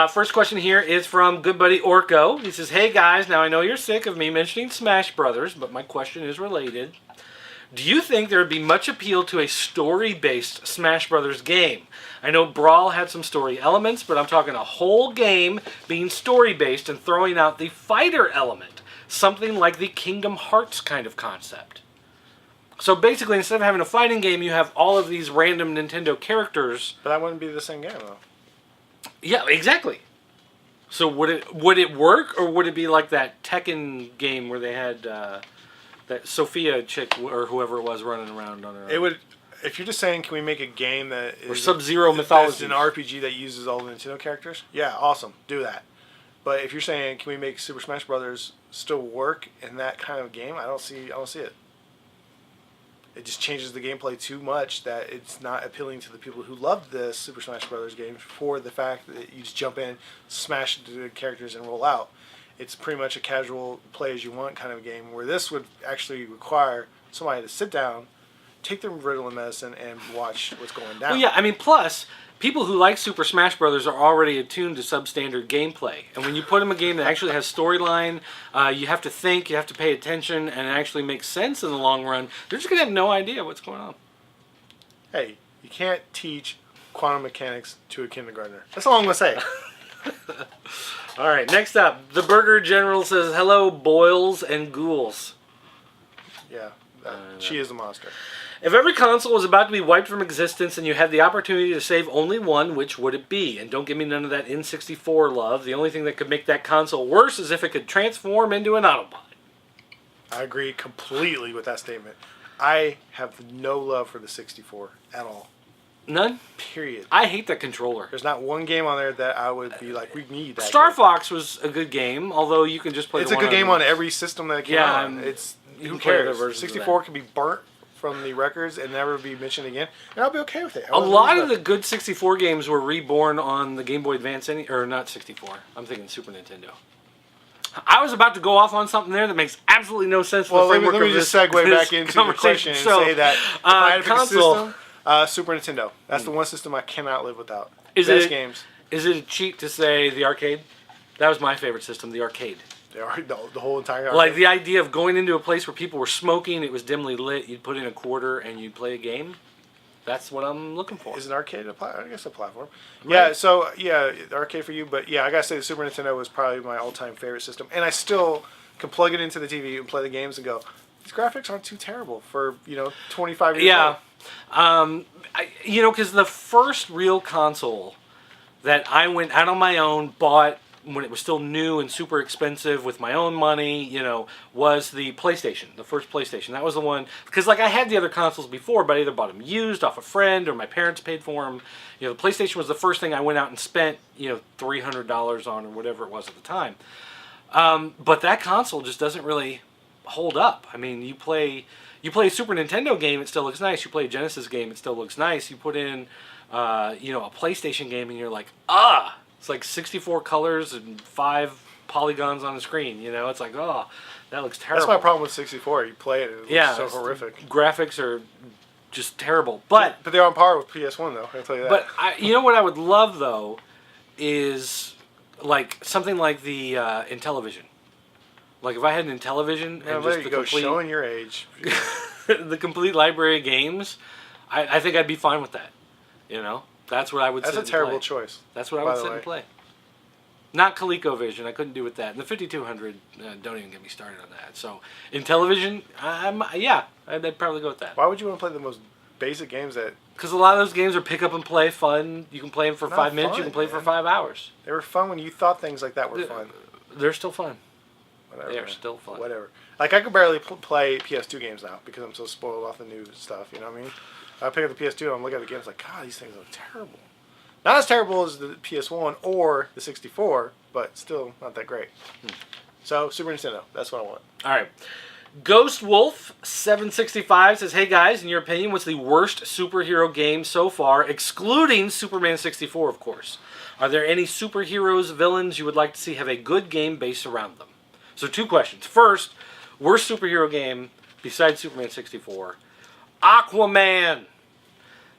First question here is from good buddy Orko. He says, hey guys, now I know you're sick of me mentioning Smash Brothers, but my question is related. Do you think there would be much appeal to a story-based Smash Brothers game? I know Brawl had some story elements, but I'm talking a whole game being story-based and throwing out the fighter element. Something like the Kingdom Hearts kind of concept. So basically, instead of having a fighting game, you have all of these random Nintendo characters. But that wouldn't be the same game, though. Yeah, exactly. So would it work, or would it be like that Tekken game where they had that Sophia chick or whoever it was running around on her own? It would. If you're just saying, can we make a game that is... Or Sub-Zero mythology. An RPG that uses all the Nintendo characters? Yeah, awesome. Do that. But if you're saying, can we make Super Smash Brothers still work in that kind of game? I don't see it. It just changes the gameplay too much that it's not appealing to the people who love the Super Smash Brothers games for the fact that you just jump in, smash the characters, and roll out. It's pretty much a casual play as you want kind of game, where this would actually require somebody to sit down, take their Ritalin medicine, and watch what's going down. Well, yeah, I mean, plus, people who like Super Smash Brothers are already attuned to substandard gameplay. And when you put them a game that actually has storyline, you have to think, you have to pay attention, and it actually makes sense in the long run, they're just going to have no idea what's going on. Hey, you can't teach quantum mechanics to a kindergartner. That's all I'm gonna say. All right, next up, the Burger General says, "Hello, boils and ghouls." Yeah, she is a monster. If every console was about to be wiped from existence and you had the opportunity to save only one, which would it be? And don't give me none of that N64 love. The only thing that could make that console worse is if it could transform into an Autobot. I agree completely with that statement. I have no love for the 64 at all. None? Period. I hate that controller. There's not one game on there that I would be like, we need that. Star game. Fox was a good game, although you can just play. It's a good game on every system that it came out on. It's Who can play other cares? versions of 64 can be burnt from the records and never be mentioned again, and I'll be okay with it. A lot of the good 64 games were reborn on the Game Boy Advance, or not 64. I'm thinking Super Nintendo. I was about to go off on something there that makes absolutely no sense. Well, let me just segue back into the question and say that if I had to pick a system, Super Nintendo. That's the one system I cannot live without. Best games. Is it a cheat to say the arcade? That was my favorite system, the arcade. The whole entire arcade. Like the idea of going into a place where people were smoking, it was dimly lit, you'd put in a quarter and you'd play a game. That's what I'm looking for. Is an arcade I guess a platform? Right. Yeah, so arcade for you, but yeah, I gotta say the Super Nintendo was probably my all-time favorite system, and I still can plug it into the TV and play the games and go, these graphics aren't too terrible for 25 years old. Because the first real console that I went out on my own, bought when it was still new and super expensive with my own money, was the PlayStation, the first PlayStation. That was the one, because I had the other consoles before, but I either bought them used off a friend or my parents paid for them. The PlayStation was the first thing I went out and spent, $300 on or whatever it was at the time. But that console just doesn't really hold up. I mean, you play a Super Nintendo game, it still looks nice. You play a Genesis game, it still looks nice. You put in, a PlayStation game, and you're like, it's like 64 colors and 5 polygons on the screen. It's like, that looks terrible. That's my problem with 64. You play it, it looks so horrific. Graphics are just terrible. But they're on par with PS1, though. I'll tell you that. But what I would love though is something like the Intellivision. Like if I had an Intellivision and just the complete showing your age, the complete library of games, I think I'd be fine with that. That's what I would. That's a terrible choice. That's what I would sit and play. Not ColecoVision. I couldn't do with that. And the 5200, don't even get me started on that. So Intellivision, I'd probably go with that. Why would you want to play the most basic games that? Because a lot of those games are pick up and play fun. You can play them for 5 minutes. You can play for 5 hours. They were fun when you thought things like that were fun. They're still fun. Whatever. They're still fun. Whatever. I could barely play PS2 games now because I'm so spoiled off the new stuff. You know what I mean? I pick up the PS2 and I'm looking at the games like, God, these things look terrible. Not as terrible as the PS1 or the 64, but still not that great. So, Super Nintendo. That's what I want. All right. Ghost Wolf 765 says, "Hey guys, in your opinion, what's the worst superhero game so far, excluding Superman 64, of course? Are there any superheroes, villains you would like to see have a good game based around them?" So 2 questions. First, worst superhero game besides Superman 64. Aquaman.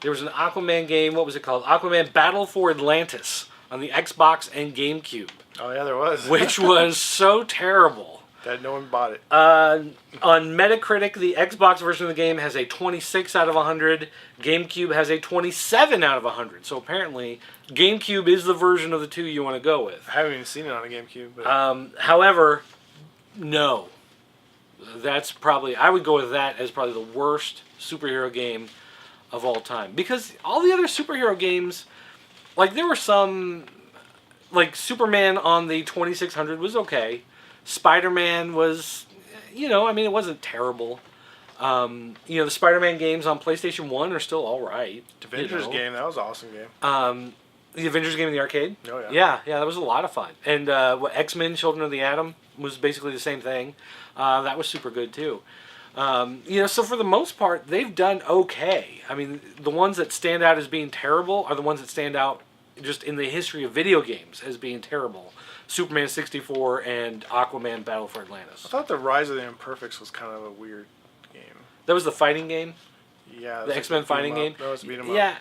There was an Aquaman game. What was it called? Aquaman Battle for Atlantis on the Xbox and GameCube. Oh, yeah, there was. Which was so terrible. That no one bought it. On Metacritic, the Xbox version of the game has a 26 out of 100. GameCube has a 27 out of 100. So apparently, GameCube is the version of the two you want to go with. I haven't even seen it on a GameCube. But... however, no. That's probably... I would go with that as probably the worst superhero game of all time. Because all the other superhero games... there were some... Superman on the 2600 was okay. Spider-Man was... it wasn't terrible. The Spider-Man games on PlayStation 1 are still alright. The Avengers game, that was an awesome game. The Avengers game in the arcade? Oh, yeah. Yeah, that was a lot of fun. And X-Men Children of the Atom was basically the same thing. That was super good, too. So for the most part, they've done okay. I mean, the ones that stand out as being terrible are the ones that stand out just in the history of video games as being terrible. Superman 64 and Aquaman Battle for Atlantis. I thought the Rise of the Imperfects was kind of a weird game. That was the fighting game? Yeah. The X-Men fighting game? No, it was beat 'em up. Yeah.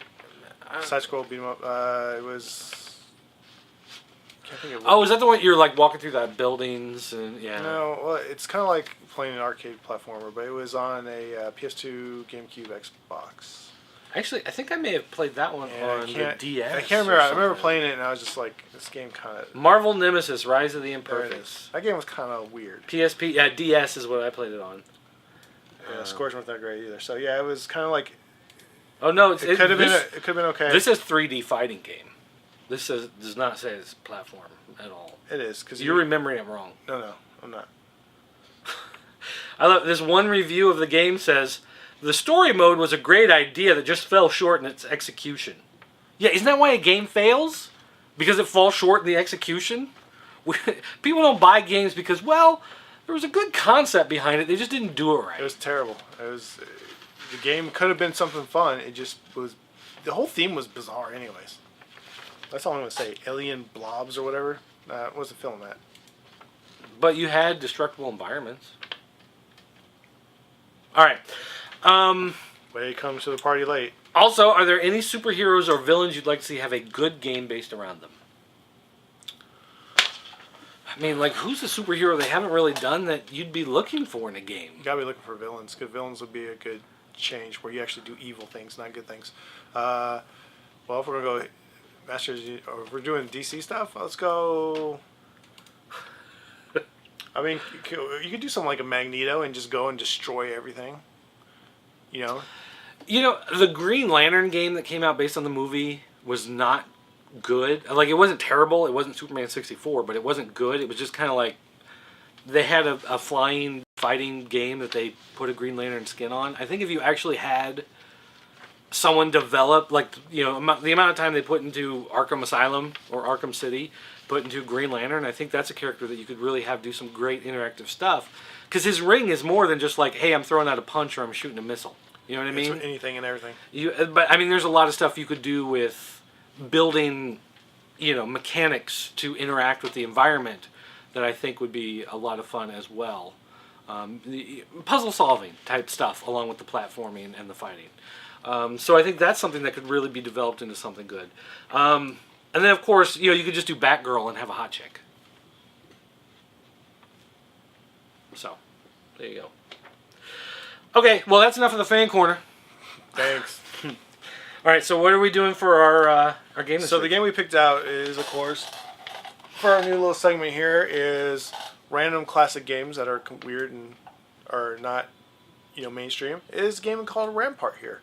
Side-scroll beat 'em up. It was... Can't think of is that the one you're walking through the buildings and yeah? No, well, it's kind of like playing an arcade platformer, but it was on a PS2, GameCube, Xbox. Actually, I think I may have played that one on the DS. I can't remember. I remember playing it and I was just like, this game kind of... Marvel Nemesis: Rise of the Imperfects. That game was kind of weird. PSP, yeah, DS is what I played it on. Yeah, scores weren't that great either. So yeah, it was kind of like... Oh no, it could have been. It could have been okay. This is 3D fighting game. This does not say it's platform at all. It is because you're remembering it wrong. No, I'm not. I love this one review of the game says the story mode was a great idea that just fell short in its execution. Yeah, isn't that why a game fails? Because it falls short in the execution? People don't buy games because, well, there was a good concept behind it. They just didn't do it right. It was terrible. The game could have been something fun. It just was. The whole theme was bizarre, anyways. That's all I'm gonna say. Alien blobs or whatever. It wasn't feeling that. But you had destructible environments. All right. But it comes to the party late. Also, are there any superheroes or villains you'd like to see have a good game based around them? I mean, like, who's a superhero they haven't really done that you'd be looking for in a game? You gotta be looking for villains, because villains would be a good change where you actually do evil things, not good things. Well, if we're gonna go Masters, or if we're doing DC stuff, let's go. I mean, you could do something like a Magneto and just go and destroy everything. You know? You know, the Green Lantern game that came out based on the movie was not good. Like, it wasn't terrible. It wasn't Superman 64, but it wasn't good. It was just kind of like they had a flying fighting game that they put a Green Lantern skin on. I think if you actually had someone develop, like, you know, the amount of time they put into Arkham Asylum or Arkham City, put into Green Lantern, I think that's a character that you could really have do some great interactive stuff. Because his ring is more than just like, hey, I'm throwing out a punch or I'm shooting a missile. You know what I mean? It's anything and everything. But I mean, there's a lot of stuff you could do with building, you know, mechanics to interact with the environment that I think would be a lot of fun as well. The puzzle solving type stuff along with the platforming and the fighting. So I think that's something that could really be developed into something good. And then, of course, you know, you could just do Batgirl and have a hot chick. So, there you go. Okay, well, that's enough of the fan corner. Thanks. All right, so what are we doing for our game this week? The game we picked out is, of course, for our new little segment here, is random classic games that are weird and are not, you know, mainstream. It is a game called Rampart here.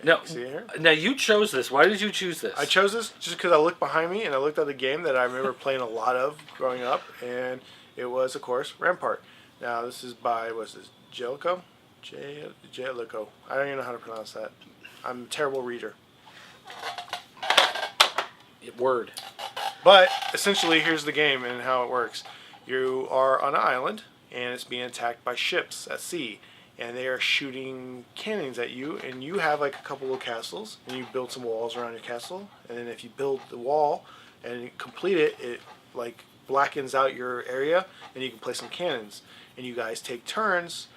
No, see it here? Now you chose this. Why did you choose this? I chose this just because I looked behind me and I looked at the game that I remember playing a lot of growing up, and it was, of course, Rampart. Now this is by, what's this, Jaleco? Jaleco. I don't even know how to pronounce that. I'm a terrible reader. Word. But essentially, here's the game and how it works. You are on an island and it's being attacked by ships at sea. And they are shooting cannons at you, and you have like a couple of castles, and you build some walls around your castle, and then if you build the wall and complete it, it like blackens out your area, and you can place some cannons. And you guys take turns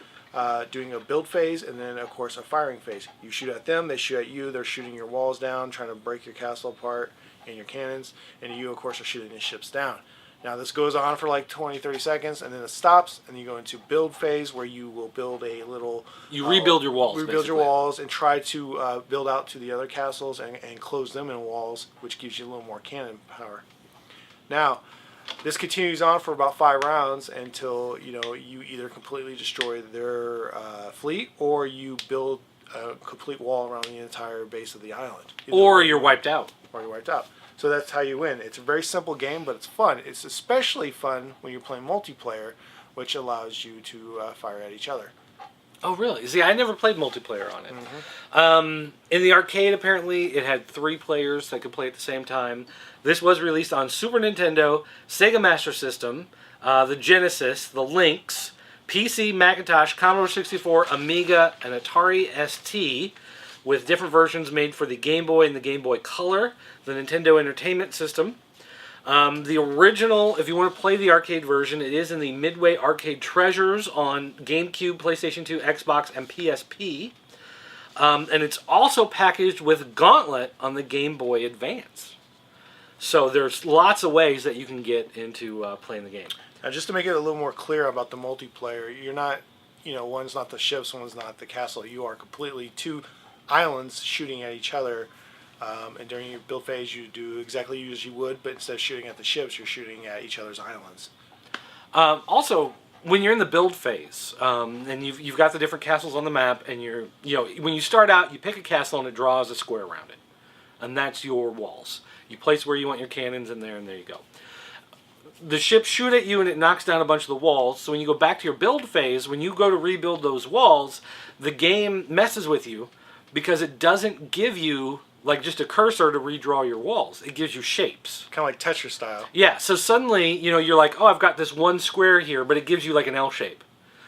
doing a build phase, and then of course a firing phase. You shoot at them, they shoot at you, they're shooting your walls down, trying to break your castle apart and your cannons, and you of course are shooting the ships down. Now this goes on for like 20-30 seconds, and then it stops, and you go into build phase where you will build a little... You rebuild your walls, rebuild basically. Your walls and try to build out to the other castles and close them in walls, which gives you a little more cannon power. Now, this continues on for about 5 rounds until, you know, you either completely destroy their fleet or you build a complete wall around the entire base of the island. Or you're wiped out. Or you're wiped out. So that's how you win. It's a very simple game, but it's fun. It's especially fun when you're playing multiplayer, which allows you to fire at each other. Oh, really? See, I never played multiplayer on it. Mm-hmm. In the arcade, apparently, it had 3 players that could play at the same time. This was released on Super Nintendo, Sega Master System, the Genesis, the Lynx, PC, Macintosh, Commodore 64, Amiga, and Atari ST, with different versions made for the Game Boy and the Game Boy Color, the Nintendo Entertainment System. The original, if you want to play the arcade version, it is in the Midway Arcade Treasures on GameCube, PlayStation 2, Xbox, and PSP. And it's also packaged with Gauntlet on the Game Boy Advance. So there's lots of ways that you can get into playing the game. Now, just to make it a little more clear about the multiplayer, you're not, you know, one's not the ships, one's not the castle. You are completely 2 islands shooting at each other. And during your build phase, you do exactly as you would, but instead of shooting at the ships, you're shooting at each other's islands. Also, when you're in the build phase, and you've got the different castles on the map, and when you start out, you pick a castle and it draws a square around it, and that's your walls. You place where you want your cannons in there, and there you go. The ships shoot at you, and it knocks down a bunch of the walls. So when you go back to your build phase, when you go to rebuild those walls, the game messes with you because it doesn't give you like just a cursor to redraw your walls. It gives you shapes. Kind of like Tetris style. Yeah, so suddenly, you're like, oh, I've got this one square here, but it gives you like an L shape.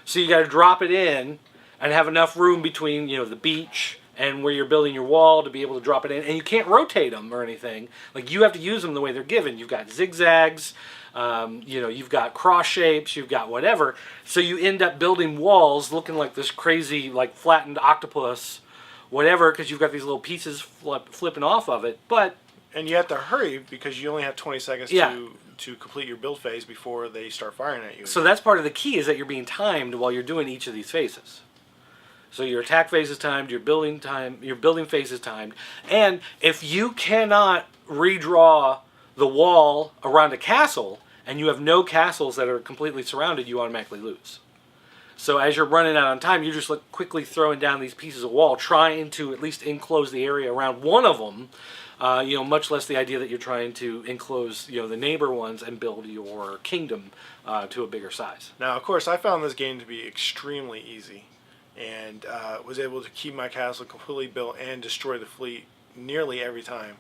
So you got to drop it in and have enough room between, the beach and where you're building your wall to be able to drop it in. And you can't rotate them or anything. Like, you have to use them the way they're given. You've got zigzags, you've got cross shapes, you've got whatever. So you end up building walls looking like this crazy, like, flattened octopus, whatever, because you've got these little pieces flipping off of it. And you have to hurry because you only have 20 seconds to complete your build phase before they start firing at you. So that's part of the key, is that you're being timed while you're doing each of these phases. So your attack phase is timed, your building phase is timed, and if you cannot redraw the wall around a castle and you have no castles that are completely surrounded, you automatically lose. So as you're running out on time, you're just quickly throwing down these pieces of wall, trying to at least enclose the area around one of them. Much less the idea that you're trying to enclose, the neighbor ones and build your kingdom to a bigger size. Now, of course, I found this game to be extremely easy, and was able to keep my castle completely built and destroy the fleet nearly every time.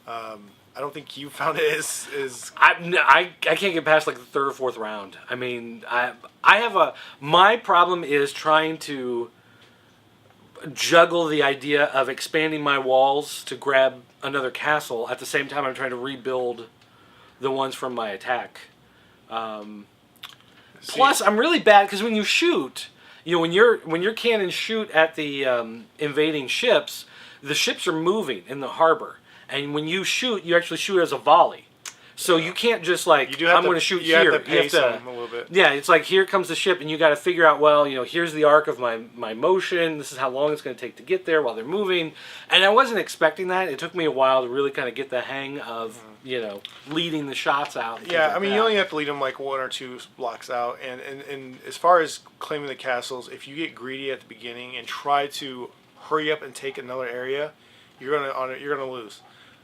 I don't think you found it as I can't get past like the third or fourth round. I mean, my problem is trying to juggle the idea of expanding my walls to grab another castle at the same time I'm trying to rebuild the ones from my attack. Plus, I'm really bad because when you shoot, when your cannons shoot at the invading ships, the ships are moving in the harbor. And when you shoot, you actually shoot as a volley. So you can't just I'm going to shoot here. You have to pace them a little bit. Yeah, it's like here comes the ship, and you got to figure out, well, here's the arc of my motion. This is how long it's going to take to get there while they're moving. And I wasn't expecting that. It took me a while to really kind of get the hang of, leading the shots out. Yeah, I mean, you only have to lead them like one or two blocks out. And as far as claiming the castles, if you get greedy at the beginning and try to hurry up and take another area, you're gonna lose.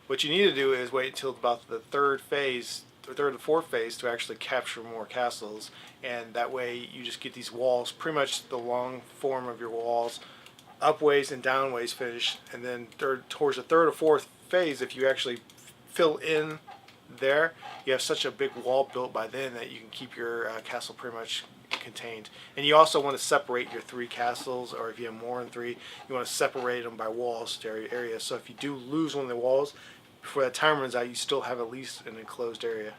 What you need to do is wait until about the third or fourth phase to actually capture more castles, and that way you just get these walls, pretty much the long form of your walls, upways and downways finished, and then towards the third or fourth phase, if you actually fill in there, you have such a big wall built by then that you can keep your castle pretty much contained. And you also want to separate your three castles, or if you have more than three, you want to separate them by walls to areas. So if you do lose one of the walls, before that time runs out, you still have at least an enclosed area.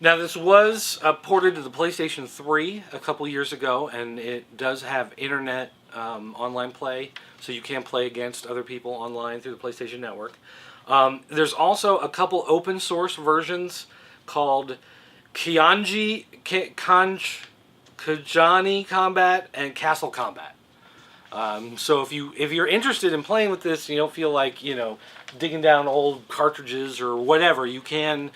Now, this was ported to the PlayStation 3 a couple years ago, and it does have internet online play, so you can play against other people online through the PlayStation Network. There's also a couple open source versions called Kajani Combat and Castle Combat. So if you're interested in playing with this, and you don't feel like digging down old cartridges or whatever, you can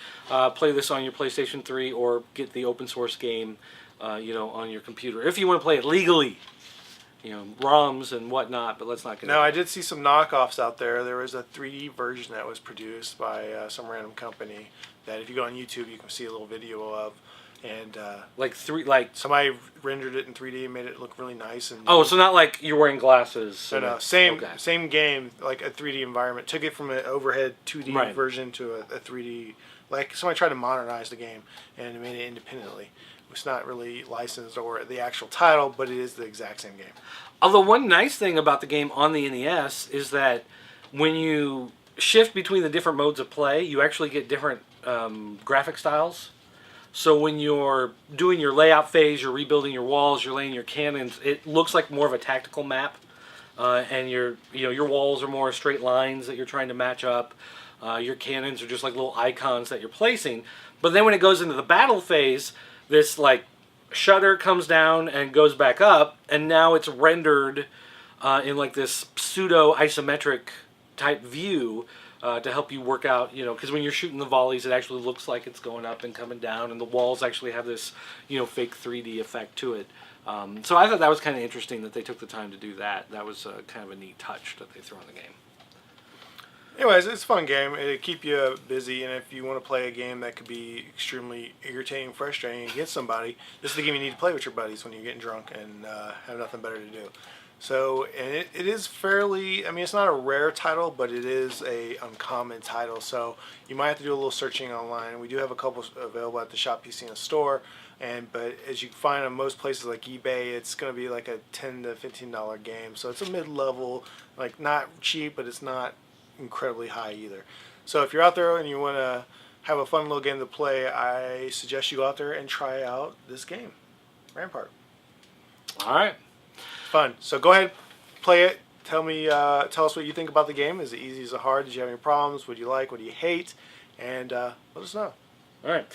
play this on your PlayStation 3 or get the open source game on your computer if you want to play it legally. ROMs and whatnot, but let's not get. Now, I did see some knockoffs out there. There was a 3D version that was produced by some random company that, if you go on YouTube, you can see a little video of. And somebody rendered it in 3D and made it look really nice. And so not like you're wearing glasses. No, same game, like a 3D environment. Took it from an overhead 2D version to a 3D. Like somebody tried to modernize the game and made it independently. It's not really licensed or the actual title, but it is the exact same game. Although one nice thing about the game on the NES is that when you shift between the different modes of play, you actually get different graphic styles. So when you're doing your layout phase, you're rebuilding your walls, you're laying your cannons, it looks like more of a tactical map, and your walls are more straight lines that you're trying to match up. Your cannons are just like little icons that you're placing. But then when it goes into the battle phase, this like shutter comes down and goes back up, and now it's rendered in like this pseudo isometric type view to help you work out, because when you're shooting the volleys, it actually looks like it's going up and coming down, and the walls actually have this, fake 3D effect to it. So I thought that was kind of interesting that they took the time to do that. That was kind of a neat touch that they threw in the game. Anyways, it's a fun game. It'll keep you busy, and if you want to play a game that could be extremely irritating, frustrating against somebody, this is the game you need to play with your buddies when you're getting drunk and have nothing better to do. So, and it is fairly, it's not a rare title, but it is a uncommon title, so you might have to do a little searching online. We do have a couple available at the Shop PC in the store, but as you find on most places like eBay, it's going to be like a $10 to $15 game, so it's a mid-level, like not cheap, but it's not incredibly high either. So if you're out there and you want to have a fun little game to play, I suggest you go out there and try out this game, Rampart. All right. Fun. So go ahead, play it. Tell us what you think about the game. Is it easy? Is it hard? Did you have any problems? What do you like? What do you hate? And let us know. All right.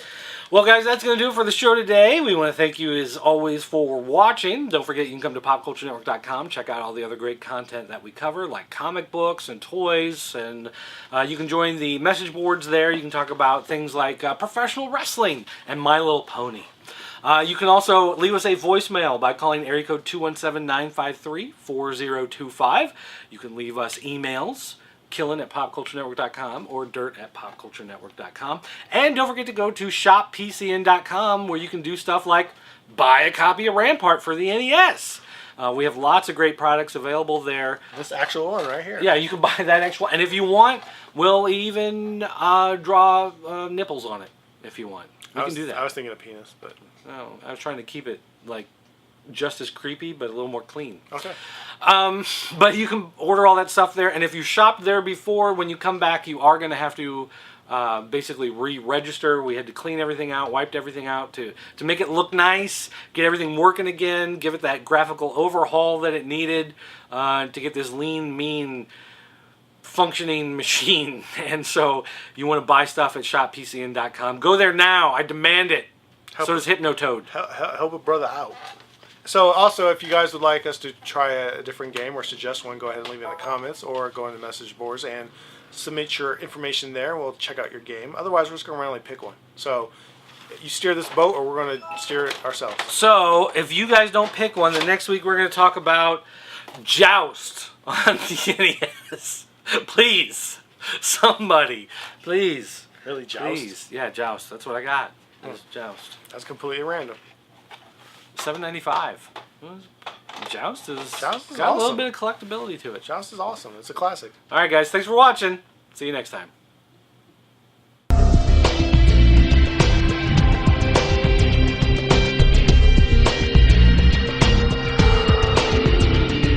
Well, guys, that's going to do it for the show today. We want to thank you, as always, for watching. Don't forget, you can come to popculturenetwork.com, check out all the other great content that we cover, like comic books and toys, and you can join the message boards there. You can talk about things like professional wrestling and My Little Pony. You can also leave us a voicemail by calling area code 217-953-4025. You can leave us emails, Killen@popculturenetwork.com or DiRT@popculturenetwork.com. And don't forget to go to shoppcn.com, where you can do stuff like buy a copy of Rampart for the NES. We have lots of great products available there. This actual one right here. Yeah, you can buy that actual, and if you want, we'll even draw nipples on it if you want. We can do that. I was thinking of penis, but no, I was trying to keep it like just as creepy, but a little more clean. okay. But you can order all that stuff there, and if you shopped there before, when you come back, you are going to have to basically re-register. We had to clean everything out, wiped everything out to make it look nice, get everything working again, give it that graphical overhaul that it needed to get this lean, mean, functioning machine. And so you want to buy stuff at shoppcn.com. Go there now. I demand it. So does Hypnotoad. Help a brother out. So also, if you guys would like us to try a different game or suggest one, go ahead and leave it in the comments or go in the message boards and submit your information there. We'll check out your game. Otherwise, we're just going to randomly pick one. So you steer this boat or we're going to steer it ourselves. So if you guys don't pick one, then next week we're going to talk about Joust on the NES. Please, somebody, please. Really, Joust? Please. Yeah, Joust. That's what I got. Joust. That's completely random. $7.95. Joust is got awesome. a little bit of collectability to it. Joust is awesome. It's a classic. All right, guys. Thanks for watching. See you next time.